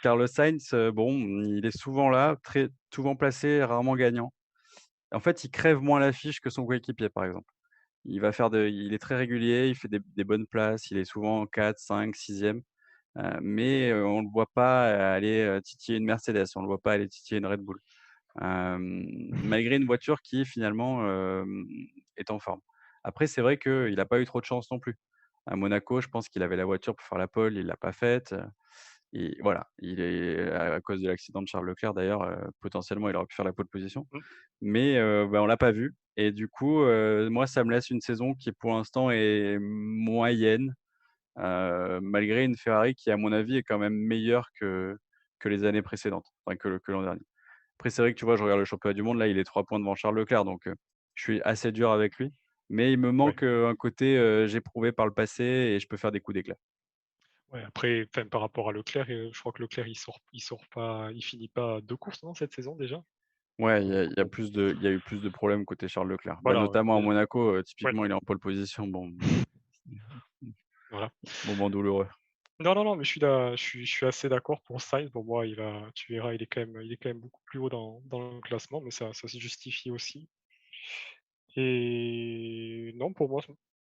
Carlos Sainz, bon, il est souvent là, très souvent placé, rarement gagnant. En fait, il crève moins l'affiche que son coéquipier, par exemple. Il est très régulier, il fait des bonnes places, il est souvent 4, 5, 6e, mais on le voit pas aller, titiller une Mercedes, on le voit pas aller titiller une Red Bull. Malgré une voiture qui finalement, est en forme. Après, c'est vrai qu'il a pas eu trop de chance non plus. À Monaco, je pense qu'il avait la voiture pour faire la pole, il l'a pas faite, et voilà, il est à cause de l'accident de Charles Leclerc d'ailleurs, potentiellement il aurait pu faire la pole position. mmh, Mais bah, on l'a pas vu et du coup, moi ça me laisse une saison qui pour l'instant est moyenne, malgré une Ferrari qui à mon avis est quand même meilleure que les années précédentes, enfin que l'an dernier. Après c'est vrai que tu vois, je regarde le championnat du monde, là il est 3 points devant Charles Leclerc donc je suis assez dur avec lui. Mais il me ouais, manque, un côté, j'ai prouvé par le passé et je peux faire des coups d'éclat. ouais, après, enfin, par rapport à Leclerc, je crois que Leclerc, il sort pas, il finit pas 2 courses, non, cette saison déjà? Ouais, Donc bon, il y a eu plus de problèmes côté Charles Leclerc. Bah, voilà, ouais, notamment à Monaco, ouais, typiquement il est en pole position, bon, voilà. moment douloureux. Non, non, non, mais je suis assez d'accord pour Sainz. Pour moi, tu verras, il est quand même beaucoup plus haut dans le classement, mais ça se justifie aussi. Et non, pour moi,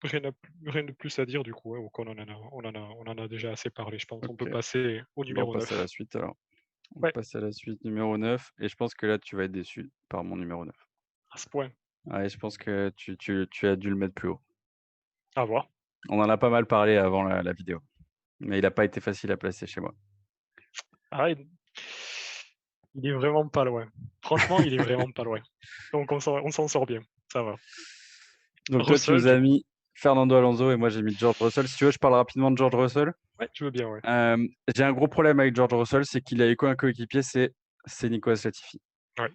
rien de plus à dire du coup, ouais, Ocon, on en a déjà assez parlé, je pense. On peut OK. passer au Bon, on numéro passe à 9. la suite alors. On Ouais, passe à la suite numéro 9 et je pense que là, tu vas être déçu par mon numéro 9. à ce point. Ouais, je pense que tu as dû le mettre plus haut. À voir. On en a pas mal parlé avant la vidéo, mais il a pas été facile à placer chez moi. Ah, il est vraiment pas loin. Franchement, il est vraiment pas loin. Donc on s'en sort bien, ça va. Donc toi, tu Russell, nous du as coup. mis Fernando Alonso et moi, j'ai mis George Russell. Si tu veux, je parle rapidement de George Russell. Ouais, tu veux bien, ouais. J'ai un gros problème avec George Russell, c'est qu'il a eu qu'un coéquipier, c'est Nicolas Latifi. Ouais,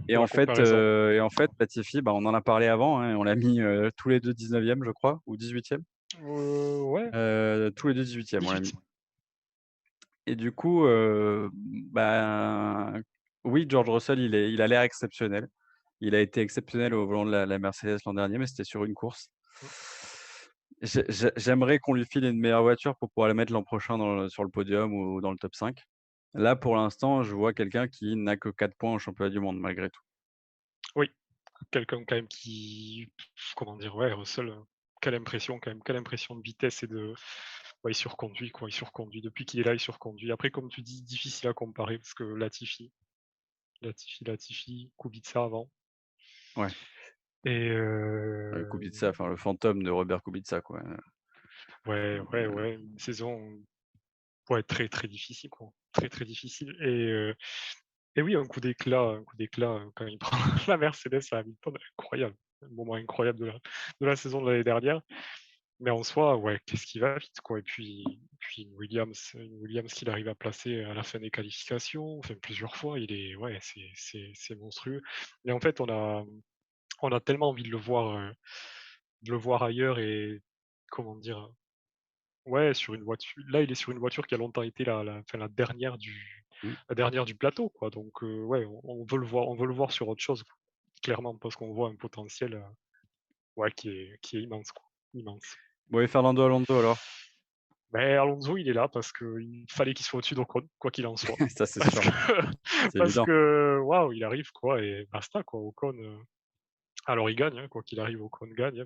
Et pour en la fait, comparaison. Latifi, bah, on en a parlé avant, hein, on l'a mis, tous les 2 19e, je crois, ou 18e. Ouais, Tous les 2 18e, on l'a 18. mis. Et du coup, ben, oui, George Russell, il a l'air exceptionnel. Il a été exceptionnel au volant de la Mercedes l'an dernier, mais c'était sur une course. Mmh. J'aimerais qu'on lui file une meilleure voiture pour pouvoir la mettre l'an prochain sur le podium ou dans le top 5. Là, pour l'instant, je vois quelqu'un qui n'a que 4 points au championnat du monde malgré tout. Oui, quelqu'un quand même comment dire? Ouais, Russell, quelle impression de vitesse et de ouais, il surconduit quoi, il surconduit. Depuis qu'il est là, il surconduit. Après, comme tu dis, difficile à comparer parce que Latifi, Kubica avant Ouais, et Kubica, enfin le fantôme de Robert Kubica, quoi. ouais, ouais, ouais, une saison, ouais, très, très difficile quoi. Très, très difficile et oui, un coup d'éclat, quand il prend la Mercedes à Hamilton, incroyable. Un moment incroyable de la saison de l'année dernière. Mais en soi, ouais, qu'est-ce qui va vite, quoi. Et puis une Williams qu'il arrive à placer à la fin des qualifications, enfin plusieurs fois, ouais, c'est monstrueux. Et en fait, on a tellement envie de le voir ailleurs et comment dire? ouais, sur une voiture là, il est sur une voiture qui a longtemps été Mmh. la dernière du plateau, quoi, donc ouais, on veut le voir sur autre chose, quoi. Clairement, parce qu'on voit un potentiel, ouais, qui est immense, quoi, immense. Bon et Fernando Alonso alors? Mais Alonso, il est là parce qu'il fallait qu'il soit au-dessus d'Ocon, quoi qu'il en soit. Ça c'est Parce sûr, que c'est parce évident. que waouh, il arrive, quoi, et basta, quoi. Ocon, alors il gagne, hein, quoi qu'il arrive, Ocon gagne, hein,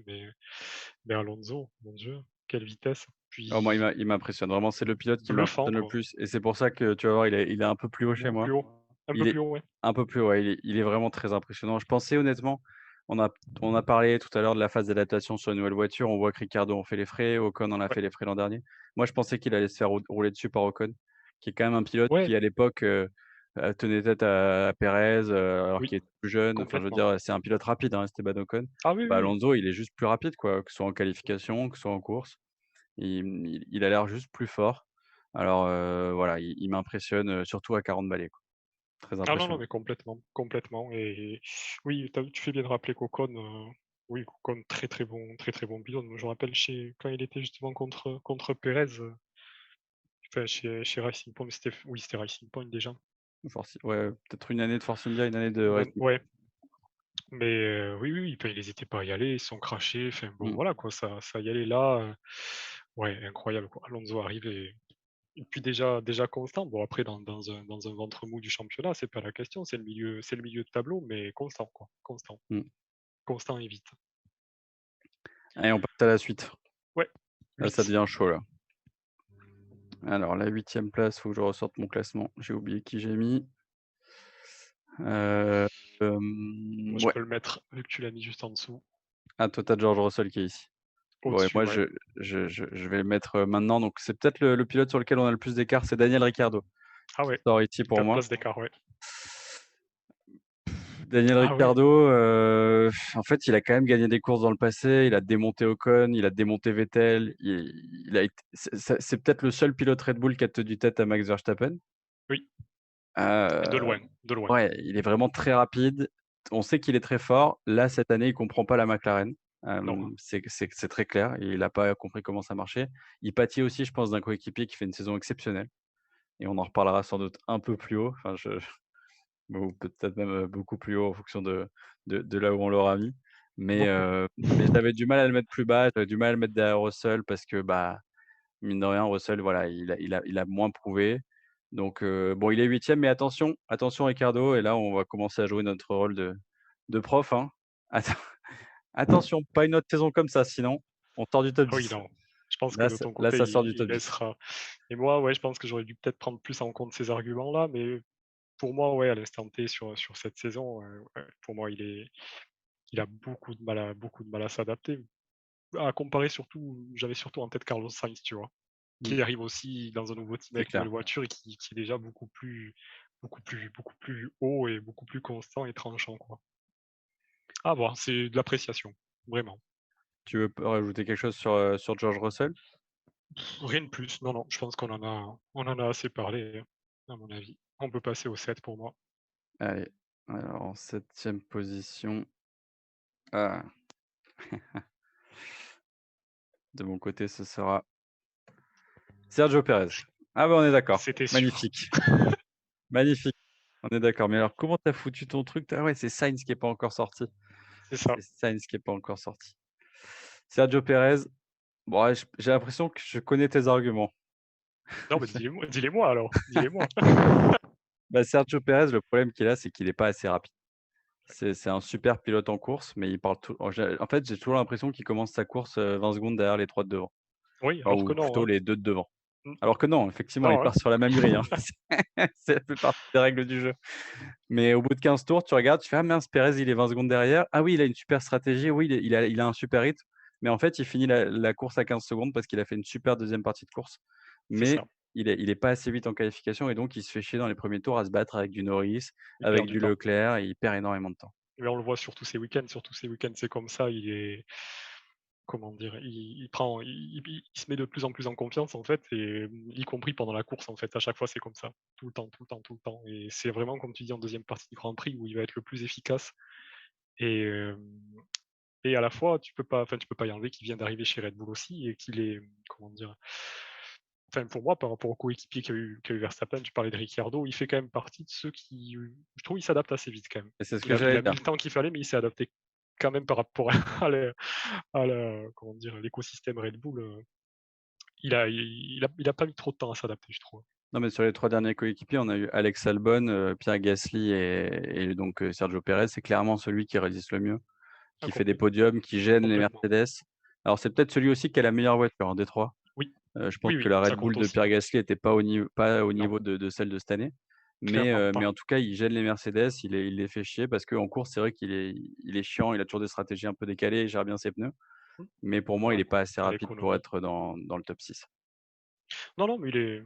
mais Alonso, mon Dieu, quelle vitesse! Oh moi Puis il m'impressionne vraiment, c'est le pilote qui bluffant, m'impressionne le quoi. plus et c'est pour ça que tu vas voir, il est un peu plus haut chez Beaucoup moi. plus haut, un peu Il est plus haut, ouais. un peu plus haut, ouais, il est vraiment très impressionnant. Je pensais honnêtement, on a parlé tout à l'heure de la phase d'adaptation sur une nouvelle voiture, on voit que Ricardo en fait les frais, Ocon en a Ouais, fait les frais l'an dernier. Moi je pensais qu'il allait se faire rouler dessus par Ocon, qui est quand même un pilote ouais, qui à l'époque, tenait tête à Pérez, alors oui, qu'il était plus jeune. Enfin je veux complètement. dire, c'est un pilote rapide, hein, Esteban Ocon. Ah oui, oui, Bah, oui. Alonso, il est juste plus rapide quoi, que ce soit en qualification, que ce soit en course. Il a l'air juste plus fort. Alors, voilà, il m'impressionne, surtout à 40 balais, quoi. Très Ah non, non, impressionnant. mais complètement, complètement, et oui, tu fais bien de rappeler qu'Ocon, oui, Ocon, très, très bon pilote. Moi, je me rappelle quand il était justement contre Pérez, enfin chez Racing Point, c'était Racing Point déjà. Force ouais, peut-être une année de Force India, une année de Même Racing Point. ouais, mais oui, oui, oui, enfin, ils hésitaient pas à y aller, ils se sont crashés, enfin bon, Mmh. voilà, quoi, ça y allait là, ouais, incroyable, quoi. Alonso arrive, et puis déjà constant. Bon, après dans un ventre mou du championnat, c'est pas la question, c'est le milieu de tableau, mais constant, quoi, constant, Mmh. constant et vite. Allez, on passe à la suite. Ouais, Là, ça 8. devient chaud, là. Alors la 8e place, faut que je ressorte mon classement. J'ai oublié qui j'ai mis. Heu, Moi, je ouais. peux le mettre, vu que tu l'as mis juste en dessous, Ah, toi, tu as George Russell qui est ici. Bon et au-dessus, moi, ouais. je vais le mettre, maintenant, donc c'est peut-être le pilote sur lequel on a le plus d'écart, c'est Daniel Ricciardo, Ah qui ouais, sort ici pour 4 moi. places d'écart, ouais. Daniel Ah oui, Ricciardo, en fait, il a quand même gagné des courses dans le passé. Il a démonté Ocon, il a démonté Vettel. Il a été c'est peut-être le seul pilote Red Bull qui a tenu tête à Max Verstappen. oui, de Heu, loin, de loin. ouais, il est vraiment très rapide. On sait qu'il est très fort. Là, cette année, il comprend pas la McLaren. Non, C'est très clair. Il a pas compris comment ça marchait. Il pâtit aussi, je pense, d'un coéquipier qui fait une saison exceptionnelle et on en reparlera sans doute un peu plus haut. Enfin, je ou peut-être même, beaucoup plus haut en fonction de là où on l'aura mis. beaucoup. Mais j'avais du mal à le mettre plus bas, j'avais du mal à le mettre derrière Russell parce que, bah, mine de rien, Russell, voilà, il a moins prouvé. Donc bon, il est 8e, mais attention, attention Ricardo et là, on va commencer à jouer notre rôle de prof, hein. Atten attention, pas une autre saison comme ça, sinon on sort du top Ah oui, 10. non. Je pense que Là, de ton là, côté, ça sort du il top 10. laissera, et moi, ouais, je pense que j'aurais dû peut-être prendre plus en compte ces arguments-là, mais pour moi, ouais, à l'instant T sur cette saison, ouais, pour moi, il a beaucoup de mal à s'adapter. À comparer surtout, j'avais surtout en tête Carlos Sainz, tu vois? Mmh, Qui arrive aussi dans un nouveau team c'est avec une clair. nouvelle voiture, et qui est déjà beaucoup plus haut et beaucoup plus constant et tranchant, quoi. À voir, c'est de l'appréciation, vraiment. Tu veux p rajouter quelque chose sur George Russell? Rien de plus, non, non, je pense on en a assez parlé, à mon avis. On peut passer au 7 pour moi. Allez, alors en 7e position, ah, de mon côté, ce sera Sergio Pérez. Ah bah, on est d'accord. C'était sûr, Magnifique, magnifique. On est d'accord. Mais alors comment tu as foutu ton truc? Ah ouais, c'est Sainz qui est pas encore sorti. c'est ça. C'est Sainz qui est pas encore sorti. Sergio Pérez, bon ouais, j'ai l'impression que je connais tes arguments. Non, mais dis-les-moi alors, dis-les-moi. Bah, Sergio Pérez, le problème qu'il a, c'est qu'il est pas assez rapide. C'est un super pilote en course, mais il parle tout en fait, j'ai toujours l'impression qu'il commence sa course, 20 secondes derrière les 3 de devant. Oui, Enfin, alors que ou non, plutôt hein. les 2 de devant. Mmh, Alors que non, effectivement, il non, part sur la même grille, hein. hein. Ça fait partie des règles du jeu. Mais au bout de 15 tours, tu regardes, tu fais: «Ah mince, Pérez, il est 20 secondes derrière. Ah oui, il a une super stratégie. Oui, il a un super rythme». Mais en fait, il finit la course à 15 secondes parce qu'il a fait une super deuxième partie de course. C'est Mais ça, il est pas assez vite en qualification et donc il se fait chier dans les premiers tours à se battre avec du Norris, il perd avec du du temps. Leclerc et il perd énormément de temps. Mais on le voit sur tous ces week-ends, c'est comme ça, comment dire? Il se met de plus en plus en confiance, en fait, et y compris pendant la course, en fait. À chaque fois, c'est comme ça. Tout le temps, tout le temps, tout le temps, et c'est vraiment, comme tu dis, en deuxième partie du Grand Prix où il va être le plus efficace, et et à la fois, tu peux pas y enlever qu'il vient d'arriver chez Red Bull aussi et qu'il est, comment dire? Enfin, pour moi, par rapport aux coéquipiers qu'a eu Verstappen, tu parlais de Ricciardo, il fait quand même partie de ceux qui, je trouve, il s'adapte assez vite quand même. Et c'est ce Il que a il j'allais a mis dire. le temps qu'il fallait, mais il s'est adapté quand même par rapport à comment dire? L'écosystème Red Bull, il a pas mis trop de temps à s'adapter, je trouve. Non, mais sur les 3 derniers coéquipiers, on a eu Alex Albon, Pierre Gasly et donc Sergio Pérez. C'est clairement celui qui résiste le mieux, Ah qui fait des complè podiums, qui gêne les complètement. Mercedes. Alors c'est peut-être celui aussi qui a la meilleure voiture en Détroit. Oui, Je pense oui, que oui, la ça Red Bull compte de aussi. Pierre Gasly était pas au Non, niveau de celle de cette année. clairement Mais pas. en tout cas, il gêne les Mercedes, il les fait chier parce qu'en course, c'est vrai qu'il est chiant, il a toujours des stratégies un peu décalées, il gère bien ses pneus. Mmh, Mais pour moi, il est voilà, pas assez à rapide pour l'économie. être dans le top 6. Non, non, mais il est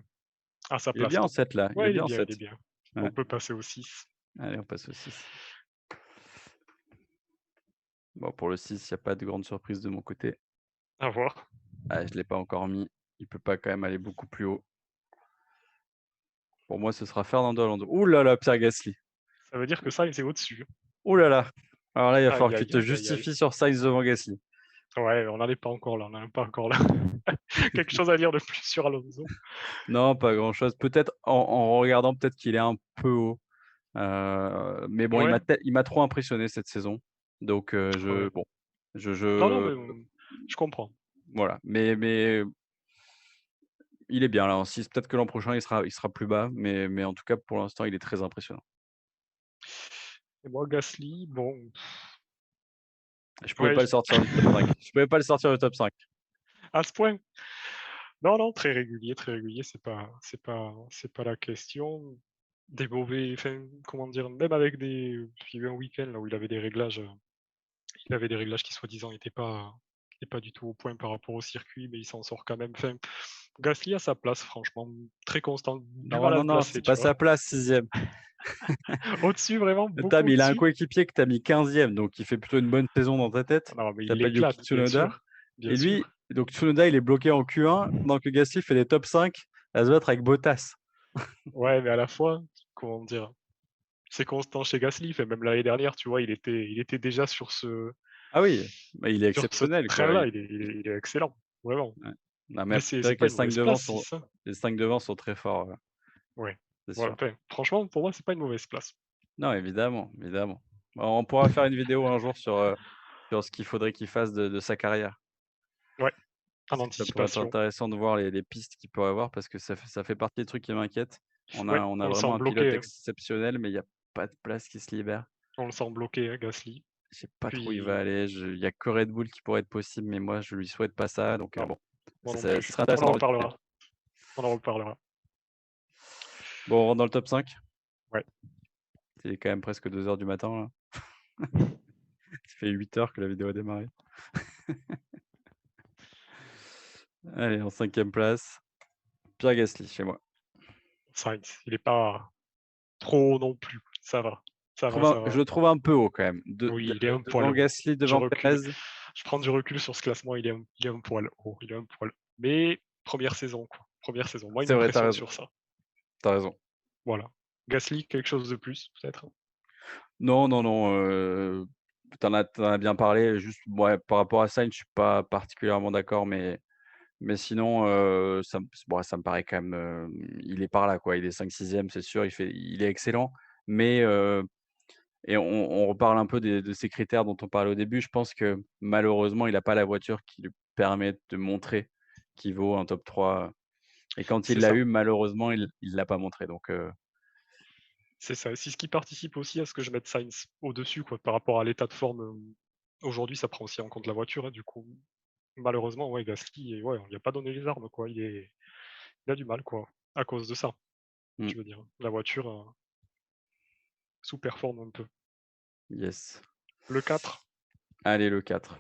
à sa Il est place bien en top. 7 là, il est Ouais, bien en il est 7. bien. Ouais, On peut passer au 6. allez, on passe au 6. Bon, pour le 6, il y a pas de grande surprise de mon côté. À voir. Ah, je l'ai pas encore mis. Il peut pas quand même aller beaucoup plus haut. Pour moi, ce sera Fernando Alonso. Ouh là là, Pierre Gasly. Ça veut dire que ça, il est au-dessus. Ouh là là. Alors là, il va falloir Aïe, que tu aïe, te aïe, aïe, aïe. justifies sur Sainz devant Gasly. Ouais, on n'en est pas encore là, on n'en est pas encore là. Quelque chose à dire de plus sur Alonso? Non, pas grand-chose. Peut-être en regardant, peut-être qu'il est un peu haut. Mais bon, Ouais, il m'a trop impressionné cette saison. Donc, ouais. je bon, Non, non, je mais, je comprends. voilà. Mais il est bien là en 6. Peut-être que l'an prochain, il sera plus bas, mais en tout cas, pour l'instant, il est très impressionnant. Et moi, Gasly, bon, Je pouvais ouais, pas le sortir du top 5. Je pouvais pas le sortir du top 5. à ce point? Non, non, très régulier, c'est pas la question. Des mauvais, enfin, comment dire? Même avec des il y a eu un week-end là où il avait des réglages qui soi-disant étaient pas du tout au point par rapport au circuit, mais il s'en sort quand même. Enfin, Gasly a sa place franchement, très constant, du Non, mal à non, le non, placer, c'est pas tu vois? sa place, 6e. Au-dessus, vraiment, Attends, beaucoup mais il a un au-dessus? coéquipier que tu as mis 15e, donc il fait plutôt une bonne saison dans ta tête. Non, mais Il il s'appelle Yuki éclate, bien Tsunoda sûr, bien et lui sûr. donc Tsunoda, il est bloqué en Q1 pendant que Gasly fait des top 5 à se battre avec Bottas. Ouais, mais à la fois, comment dire? C'est constant chez Gasly, enfin même l'année dernière, tu vois, il était déjà Ah oui, bah, il est sur ce exceptionnel, quoi. train-là, il est excellent, vraiment. Ouais. Non, mais Mais après, c'est c'est c'est vrai que pas une mauvaise place, 6, hein. les 5 devant sont très forts, Ouais, c'est voilà, sûr. enfin, franchement, pour moi, c'est pas une mauvaise place. Non, évidemment, évidemment. Bah, on pourra faire une vidéo un jour sur ce qu'il faudrait qu'il fasse de sa carrière. Ouais, en Ça pourrait être anticipation. intéressant de voir les pistes qu'il pourrait avoir parce que ça fait partie des trucs qui m'inquiètent. On Ouais, a on a on le vraiment sent un pilote bloqué, hein. exceptionnel, mais il y a pas de place qui se libère. On le sent bloqué, hein, Gasly. Je sais pas trop où il va Puis aller. Il y a que Red Bull qui pourrait être possible, mais moi, je lui souhaite pas ça. Donc, non, bon, moi non ce plus. serait On intéressant en de le discuter. reparlera, on en reparlera. Bon, on rentre dans le top 5. Ouais. Il est quand même presque 2 heures du matin, là. Ça fait 8 heures que la vidéo a démarré. Allez, en 5e place, Pierre Gasly, chez moi. Sainz, il est pas trop non plus, ça va, ça va, ça Je va. le trouve un peu haut quand même. Oui, il est un poil Devant haut. Gasly, Je devant recule. Perez. Je prends du recul sur ce classement, il est un poil haut, il est un poil mais première saison, quoi. Première saison. Moi, il C'est vrai, t'as m'impressionne raison, sur ça. t'as raison. Voilà. Gasly, quelque chose de plus, peut-être? Non, non, non, tu en as bien parlé, juste, ouais, par rapport à Sainz, je suis pas particulièrement d'accord, mais sinon, ça me paraît quand même, il est par là, quoi. Il est 5-6e, c'est sûr, il est excellent, mais et on reparle un peu de ces critères dont on parlait au début. Je pense que malheureusement, il a pas la voiture qui lui permet de montrer qu'il vaut un top 3. Et quand il C'est l'a ça, eu, malheureusement, il l'a pas montré, donc c'est ça. C'est ce qui participe aussi à ce que je mette Sainz au-dessus, quoi, par rapport à l'état de forme, aujourd'hui, ça prend aussi en compte la voiture, hein, du coup, malheureusement, ouais, Gasly, ouais, on lui a pas donné les armes, quoi. Il a du mal, quoi, à cause de ça, mmh, je veux dire. La voiture, sous-performe un peu. yes. Le 4, Allez, le 4.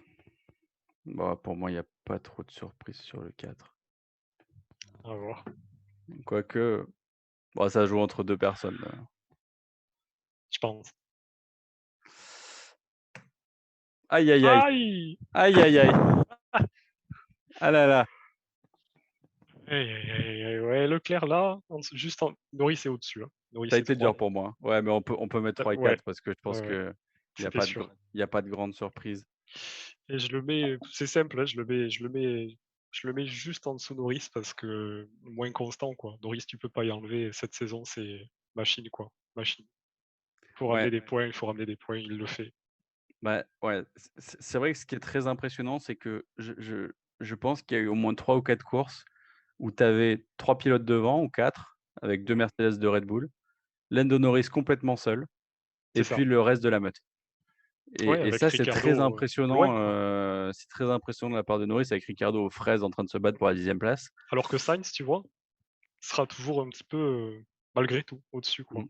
Bah, pour moi, il y a pas trop de surprises sur le 4. à voir. Quoique, bah, ça joue entre 2 personnes, Je pense. Aïe, aïe, aïe. Aïe! Aïe, aïe, aïe. Ah là là. Aïe, aïe, aïe, aïe, ouais, Leclerc là, juste en Norris est au-dessus, hein. Norris Ça a est été dur 3. pour moi. Ouais, mais on peut mettre 3 et Ouais, 4 parce que je pense ouais, ouais, qu'il y a c'était pas sûr. il y a pas de grande surprise. Et je le mets c'est simple, hein, je le mets juste en dessous Norris parce que moins constant, quoi. Norris, tu peux pas y enlever cette saison, c'est machine, quoi, machine. Faut ramener Ouais, des points, il faut ramener des points, il le fait. bah, ouais, c'est vrai que ce qui est très impressionnant, c'est que je pense qu'il y a eu au moins 3 ou 4 courses où tu avais 3 pilotes devant ou 4 avec 2 Mmh, Mercedes de Red Bull, Lando Norris complètement seul et c'est puis ça. le reste de la meute. Ouais, Et avec ça, Ricardo, loin, quoi. c'est très impressionnant de la part de Norris avec Ricardo aux fraises en train de se battre pour la 10e place. Alors que Sainz, tu vois, sera toujours un petit peu, malgré tout, au-dessus, Mmh. quoi.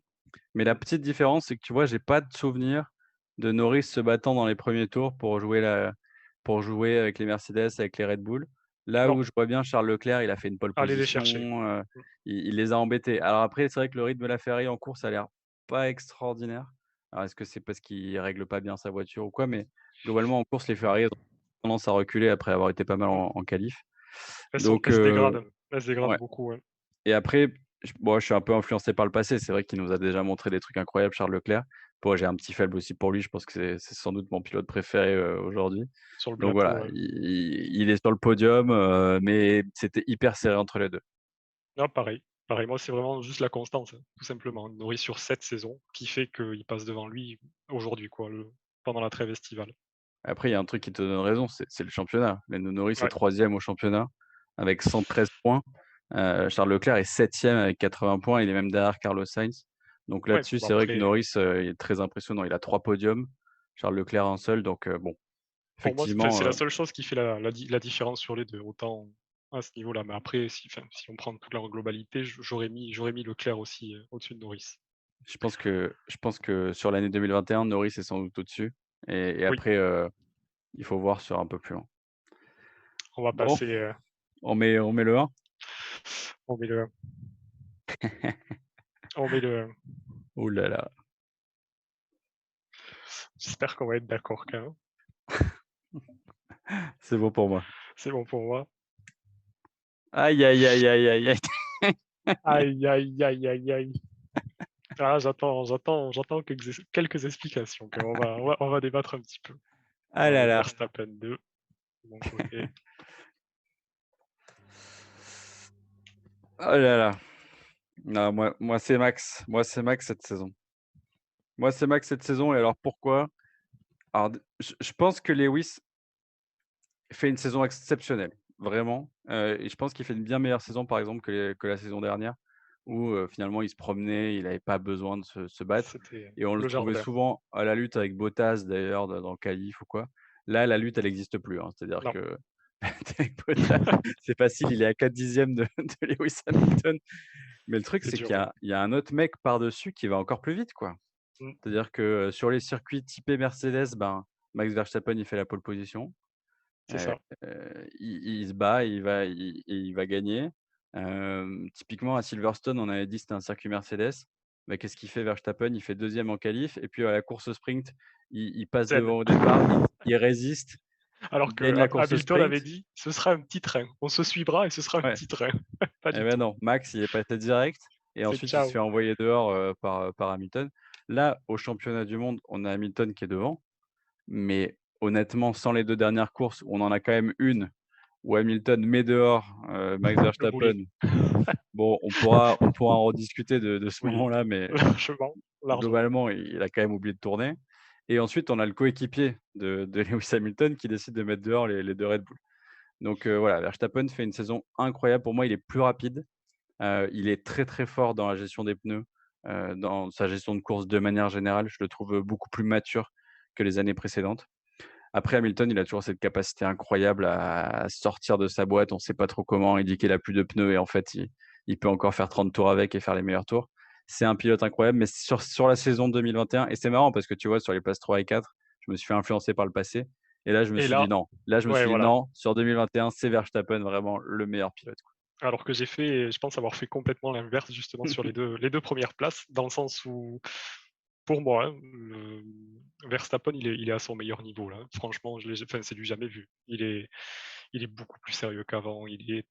Mais la Mmh. petite différence, c'est que tu vois, j'ai pas de souvenir de Norris se battant dans les premiers tours pour jouer avec les Mercedes, avec les Red Bull. Là Non, où je vois bien Charles Leclerc, il a fait une pole allez les position, chercher. Mmh, il les a embêtés. Alors après, c'est vrai que le rythme de la Ferrari en course a l'air pas extraordinaire. Alors est-ce que c'est parce qu'il règle pas bien sa voiture ou quoi? Mais globalement en course, les Ferrari, ont tendance à reculer après avoir été pas mal mmh. en qualif. Elles sont Donc elles se dégradent, elles se dégradent ouais. beaucoup, ouais. Et après, je suis un peu influencé par le passé. C'est vrai qu'il nous a déjà montré des trucs incroyables, Charles Leclerc. Bon, j'ai un petit faible aussi pour lui. Je pense que c'est sans doute mon pilote préféré, aujourd'hui. Sur le Donc plateau, voilà, ouais. il est sur le podium, mais c'était hyper serré entre les 2. Non, pareil, pareil. Moi, c'est vraiment juste la constance, hein, tout simplement. Norris sur cette saison qui fait qu'il passe devant lui aujourd'hui, quoi, pendant la trêve estivale. Après, il y a un truc qui te donne raison, c'est le championnat. Lando Norris est Ouais, 3e au championnat avec 113 points. Charles Leclerc est 7e avec 80 points. Il est même derrière Carlos Sainz. Donc ouais, là-dessus, bon c'est vrai que après, Norris, il est très impressionnant. Il a 3 podiums, Charles Leclerc un seul. Donc bon, pour moi, c'est effectivement, la seule chose qui fait la différence sur les 2 autant à ce niveau-là. Mais après, si on prend toute leur globalité, j'aurais mis Leclerc aussi, au-dessus de Norris. je pense que sur l'année 2021, Norris est sans doute au-dessus et Oui, après, il faut voir sur un peu plus loin. on va Bon, passer, on met le 1. on met le on met le Ouh là là. j'espère qu'on va être d'accord quand même. C'est bon pour moi. C'est bon pour moi. Aïe, aïe, aïe, aïe, aïe, aïe. Aïe, aïe, aïe, aïe, aïe. Ah, j'attends quelques explications quand même. On va débattre un petit peu. Ah là là. Verstappen 2 de mon côté. Oh là là. Non, moi c'est Max. Moi c'est Max cette saison. Moi c'est Max cette saison et alors pourquoi? Alors d je pense que Lewis fait une saison exceptionnelle, vraiment, et je pense qu'il fait une bien meilleure saison, par exemple, que la saison dernière où, finalement, il se promenait, il avait pas besoin de se battre C'était et on le le trouvait jardin. souvent à la lutte avec Bottas, d'ailleurs, dans le qualif ou quoi. Là, la lutte, elle n'existe plus, hein. C'est-à-dire Non, que avec Bottas, c'est facile, il est à 4 dixièmes de Lewis Hamilton. Mais le truc, c'est c'est dur, qu'il y ouais. a il y a un autre mec par-dessus qui va encore plus vite, quoi. Mmh, C'est-à-dire que, sur les circuits typés Mercedes, ben, Max Verstappen, il fait la pole position. c'est ça. Il se bat, il va gagner. Typiquement à Silverstone, on avait dit que c'était un circuit Mercedes. Bah, qu'est-ce qu'il fait Verstappen? Il fait 2e en qualif et puis à la course au sprint, il passe Zen. devant au départ, il résiste, Alors il que gagne la course au Hamilton sprint. avait dit: «Ce sera un petit train. On se suivra et ce sera un Ouais, petit train». Pas et du ben tout. non, Max, il est passé direct et C'est ensuite il se ciao. fait envoyer dehors, par Hamilton. Là, au championnat du monde, on a Hamilton qui est devant, mais honnêtement, sans les 2 dernières courses, on en a quand même une où Hamilton met dehors, Max Le bully. Verstappen. Bon, on pourra en rediscuter de ce Oui, moment-là, mais largement, largement. globalement, il a quand même oublié de tourner et ensuite, on a le coéquipier de Lewis Hamilton qui décide de mettre dehors les 2 Red Bull. Donc voilà, Verstappen fait une saison incroyable. Pour moi, il est plus rapide, il est très, très fort dans la gestion des pneus, dans sa gestion de course de manière générale. Je le trouve, beaucoup plus mature que les années précédentes. Après Hamilton, il a toujours cette capacité incroyable à sortir de sa boîte, on sait pas trop comment. Il dit qu'il a plus de pneus et en fait, il peut encore faire 30 tours avec et faire les meilleurs tours. C'est un pilote incroyable, mais sur la saison 2021 et c'est marrant parce que tu vois, sur les places 3 et 4, je me suis fait influencer par le passé et là, je me Et suis dit: là «Non». Là, je me ouais, suis dit: voilà. «Non, sur 2021, c'est Verstappen vraiment le meilleur pilote, quoi». Alors que je pense avoir fait complètement l'inverse justement sur les deux premières places, dans le sens où, pour moi, hein, Verstappen, il est à son meilleur niveau là. Franchement, c'est du jamais vu. Il est beaucoup plus sérieux qu'avant. Il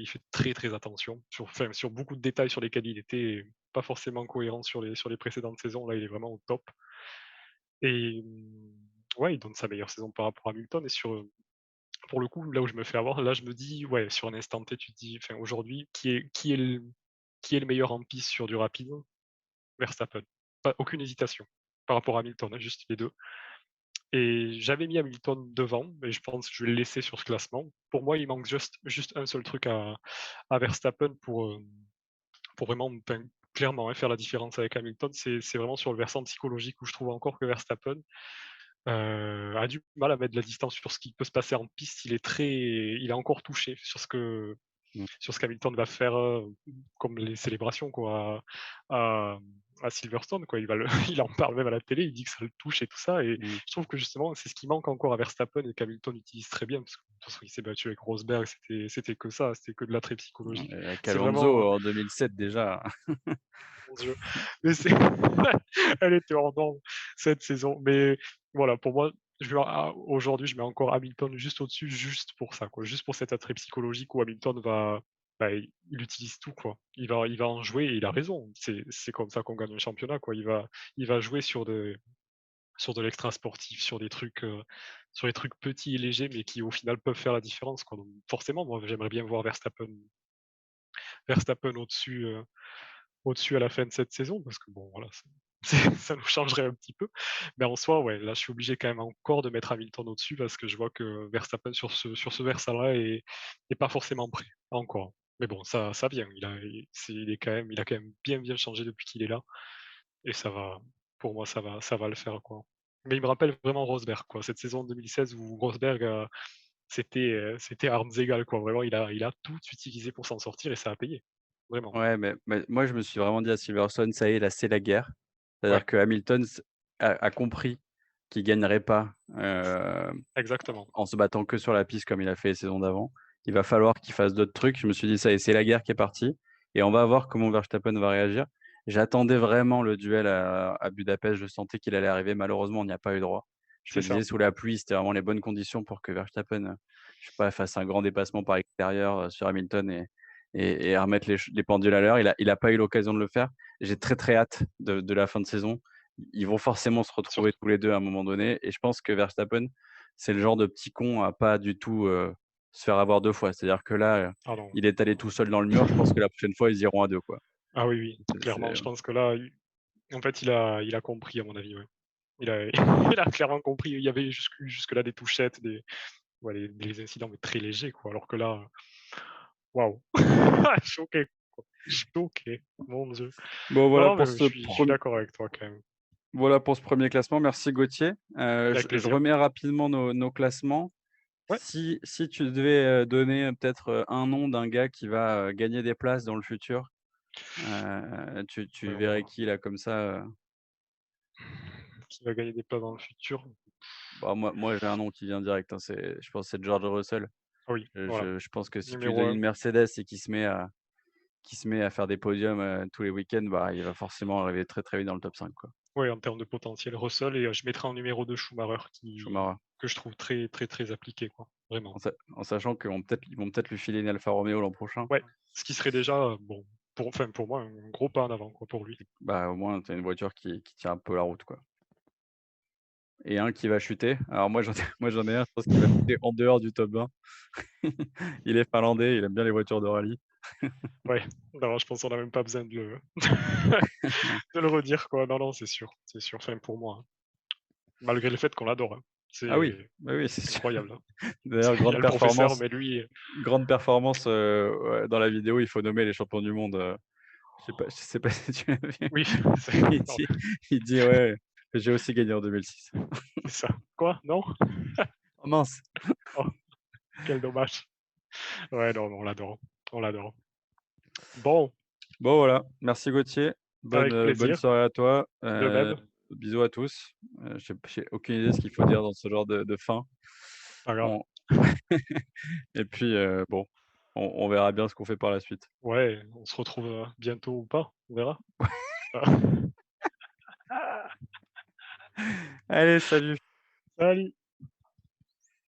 fait très, très attention sur beaucoup de détails sur lesquels il était pas forcément cohérent sur les précédentes saisons. Là, il est vraiment au top et ouais, il donne sa meilleure saison par rapport à Hamilton et pour le coup, là où je me fais avoir, là, je me dis, ouais, sur un instant T, tu te dis, enfin, aujourd'hui, qui est le meilleur en piste sur du rapide? Verstappen. Pas aucune hésitation par rapport à Hamilton, hein, juste les 2. Et j'avais mis Hamilton devant, mais je pense que je vais le laisser sur ce classement. Pour moi, il manque juste un seul truc à Verstappen pour vraiment, enfin, clairement, hein, faire la différence avec Hamilton. C'est vraiment sur le versant psychologique où je trouve encore que Verstappen, a du mal à mettre de la distance sur ce qui peut se passer en piste. Il est encore touché Mmh, sur ce qu'Hamilton va faire, comme les célébrations quoi, à à Silverstone quoi. Il va le il en parle même à la télé, il dit que ça le touche et tout ça et mmh. je trouve que justement c'est ce qui manque encore à Verstappen et qu'Hamilton utilise très bien parce que de toute façon il s'est battu avec Rosberg, c'était que ça, c'était que de l'attrait psychologique. Avec C'est vraiment, Alonso en 2007 déjà. mon Dieu, mais c'est elle était hors norme cette saison, mais voilà pour moi, aujourd'hui je mets encore Hamilton juste au-dessus, juste pour ça quoi, juste pour cet attrait psychologique où Hamilton va bah, il utilise tout quoi. Il va en jouer et il a raison. C'est comme ça qu'on gagne un championnat quoi. Il va jouer sur de l'extra sportif, sur des trucs petits et légers, mais qui au final peuvent faire la différence quoi. Donc forcément, moi j'aimerais bien voir Verstappen au-dessus à la fin de cette saison parce que bon voilà, ça nous changerait un petit peu. Mais en soi, ouais, là je suis obligé quand même encore de mettre Hamilton au-dessus parce que je vois que Verstappen sur ce versant-là est pas forcément prêt, pas encore. Mais bon, ça vient. Il a quand même bien changé depuis qu'il est là et ça va pour moi ça va le faire, quoi. Mais il me rappelle vraiment Rosberg, quoi, cette saison 2016 où Rosberg, c'était à armes égales, quoi. Vraiment, il a tout utilisé pour s'en sortir et ça a payé. Vraiment. Ouais, mais moi, je me suis vraiment dit à Silverstone: «Ça y est, là, c'est la guerre». C'est-à-dire Ouais, que Hamilton a compris qu'il gagnerait pas, exactement. en se battant que sur la piste comme il a fait les saisons d'avant. Il va falloir qu'il fasse d'autres trucs. Je me suis dit: «Ça y est, c'est la guerre qui est partie et on va voir comment Verstappen va réagir». J'attendais vraiment le duel à Budapest, je sentais qu'il allait arriver. Malheureusement, on n'y a pas eu droit. Je C'est me ça. disais sous la pluie, c'était vraiment les bonnes conditions pour que Verstappen, je sais pas, fasse un grand dépassement par extérieur, sur Hamilton et remettre les pendules à l'heure. Il a pas eu l'occasion de le faire. J'ai très, très hâte de la fin de saison. Ils vont forcément se retrouver Surtout tous les 2 à un moment donné et je pense que Verstappen, c'est le genre de petit con à pas du tout, se faire avoir 2 fois. C'est-à-dire que là, pardon. il est allé tout seul dans le mur. Je pense que la prochaine fois, ils iront à 2 quoi. Ah oui, oui, C'est clairement, je pense que là, en fait, il a compris à mon avis, ouais. Il a il a clairement compris. Il y avait jusque-là des touchettes, ouais, les incidents, mais très légers, quoi, alors que là, waouh! Choqué, quoi. Choqué, mon Dieu. bon Non, voilà non, pour mais je ce suis je suis prem d'accord avec toi quand même. voilà pour ce 1er classement. Merci Gauthier. Je Avec je plaisir. remets rapidement nos classements. Ouais, Si tu devais, donner, peut-être, un nom d'un gars qui va, gagner des places dans le futur, tu ouais, verrais qui là comme ça, qui va gagner des places dans le futur? Bah, moi j'ai un nom qui vient direct, hein, je pense que c'est George Russell. Ah oui, voilà, Je pense que si tu lui numéro donnes un. une Mercedes et qu'il se met à faire des podiums, tous les week-ends, bah, il va forcément arriver très, très vite dans le top 5 quoi. Ouais, en termes de potentiel, Russell et je mettrais en numéro 2 Schumacher Schumacher. que je trouve très, très, très appliqué, quoi, vraiment. En sachant qu'ils vont peut-être lui filer une Alfa Romeo l'an prochain. Ouais, ce qui serait déjà, bon, pour moi, un gros pas en avant, quoi, pour lui. Bah, au moins tu as une voiture qui tient un peu la route quoi. Et un qui va chuter. Alors moi j'en ai moi j'en ai un, je pense qu'il va chuter en dehors du top 20. Il est finlandais, il aime bien les voitures de rallye. Ouais, non, je pense qu'on a même pas besoin de le de le redire, quoi. Non, non, c'est sûr, enfin, pour moi, hein. Malgré le fait qu'on l'adore, hein. Ah oui, C'est bah oui, c'est c'est sûr. incroyable, hein. D'ailleurs, Il y a le professeur, mais lui, grande performance, ouais, dans la vidéo, il faut nommer les champions du monde, je sais pas si tu l'as vu? oui, c'est Il non, dit il dit: «Ouais, j'ai aussi gagné en 2006». c'est ça. Quoi? Non? Oh mince! Oh, quel dommage. Ouais, non, on l'adore, on l'adore. Bon, Bon voilà, merci Gauthier. Bonne, avec bonne plaisir, soirée à toi. de même. Bisous à tous. J'ai aucune idée de ce qu'il faut dire dans ce genre de fin. Pas grave. On et puis, bon, on verra bien ce qu'on fait par la suite. Ouais, on se retrouve, bientôt ou pas, on verra. Allez, salut! Salut.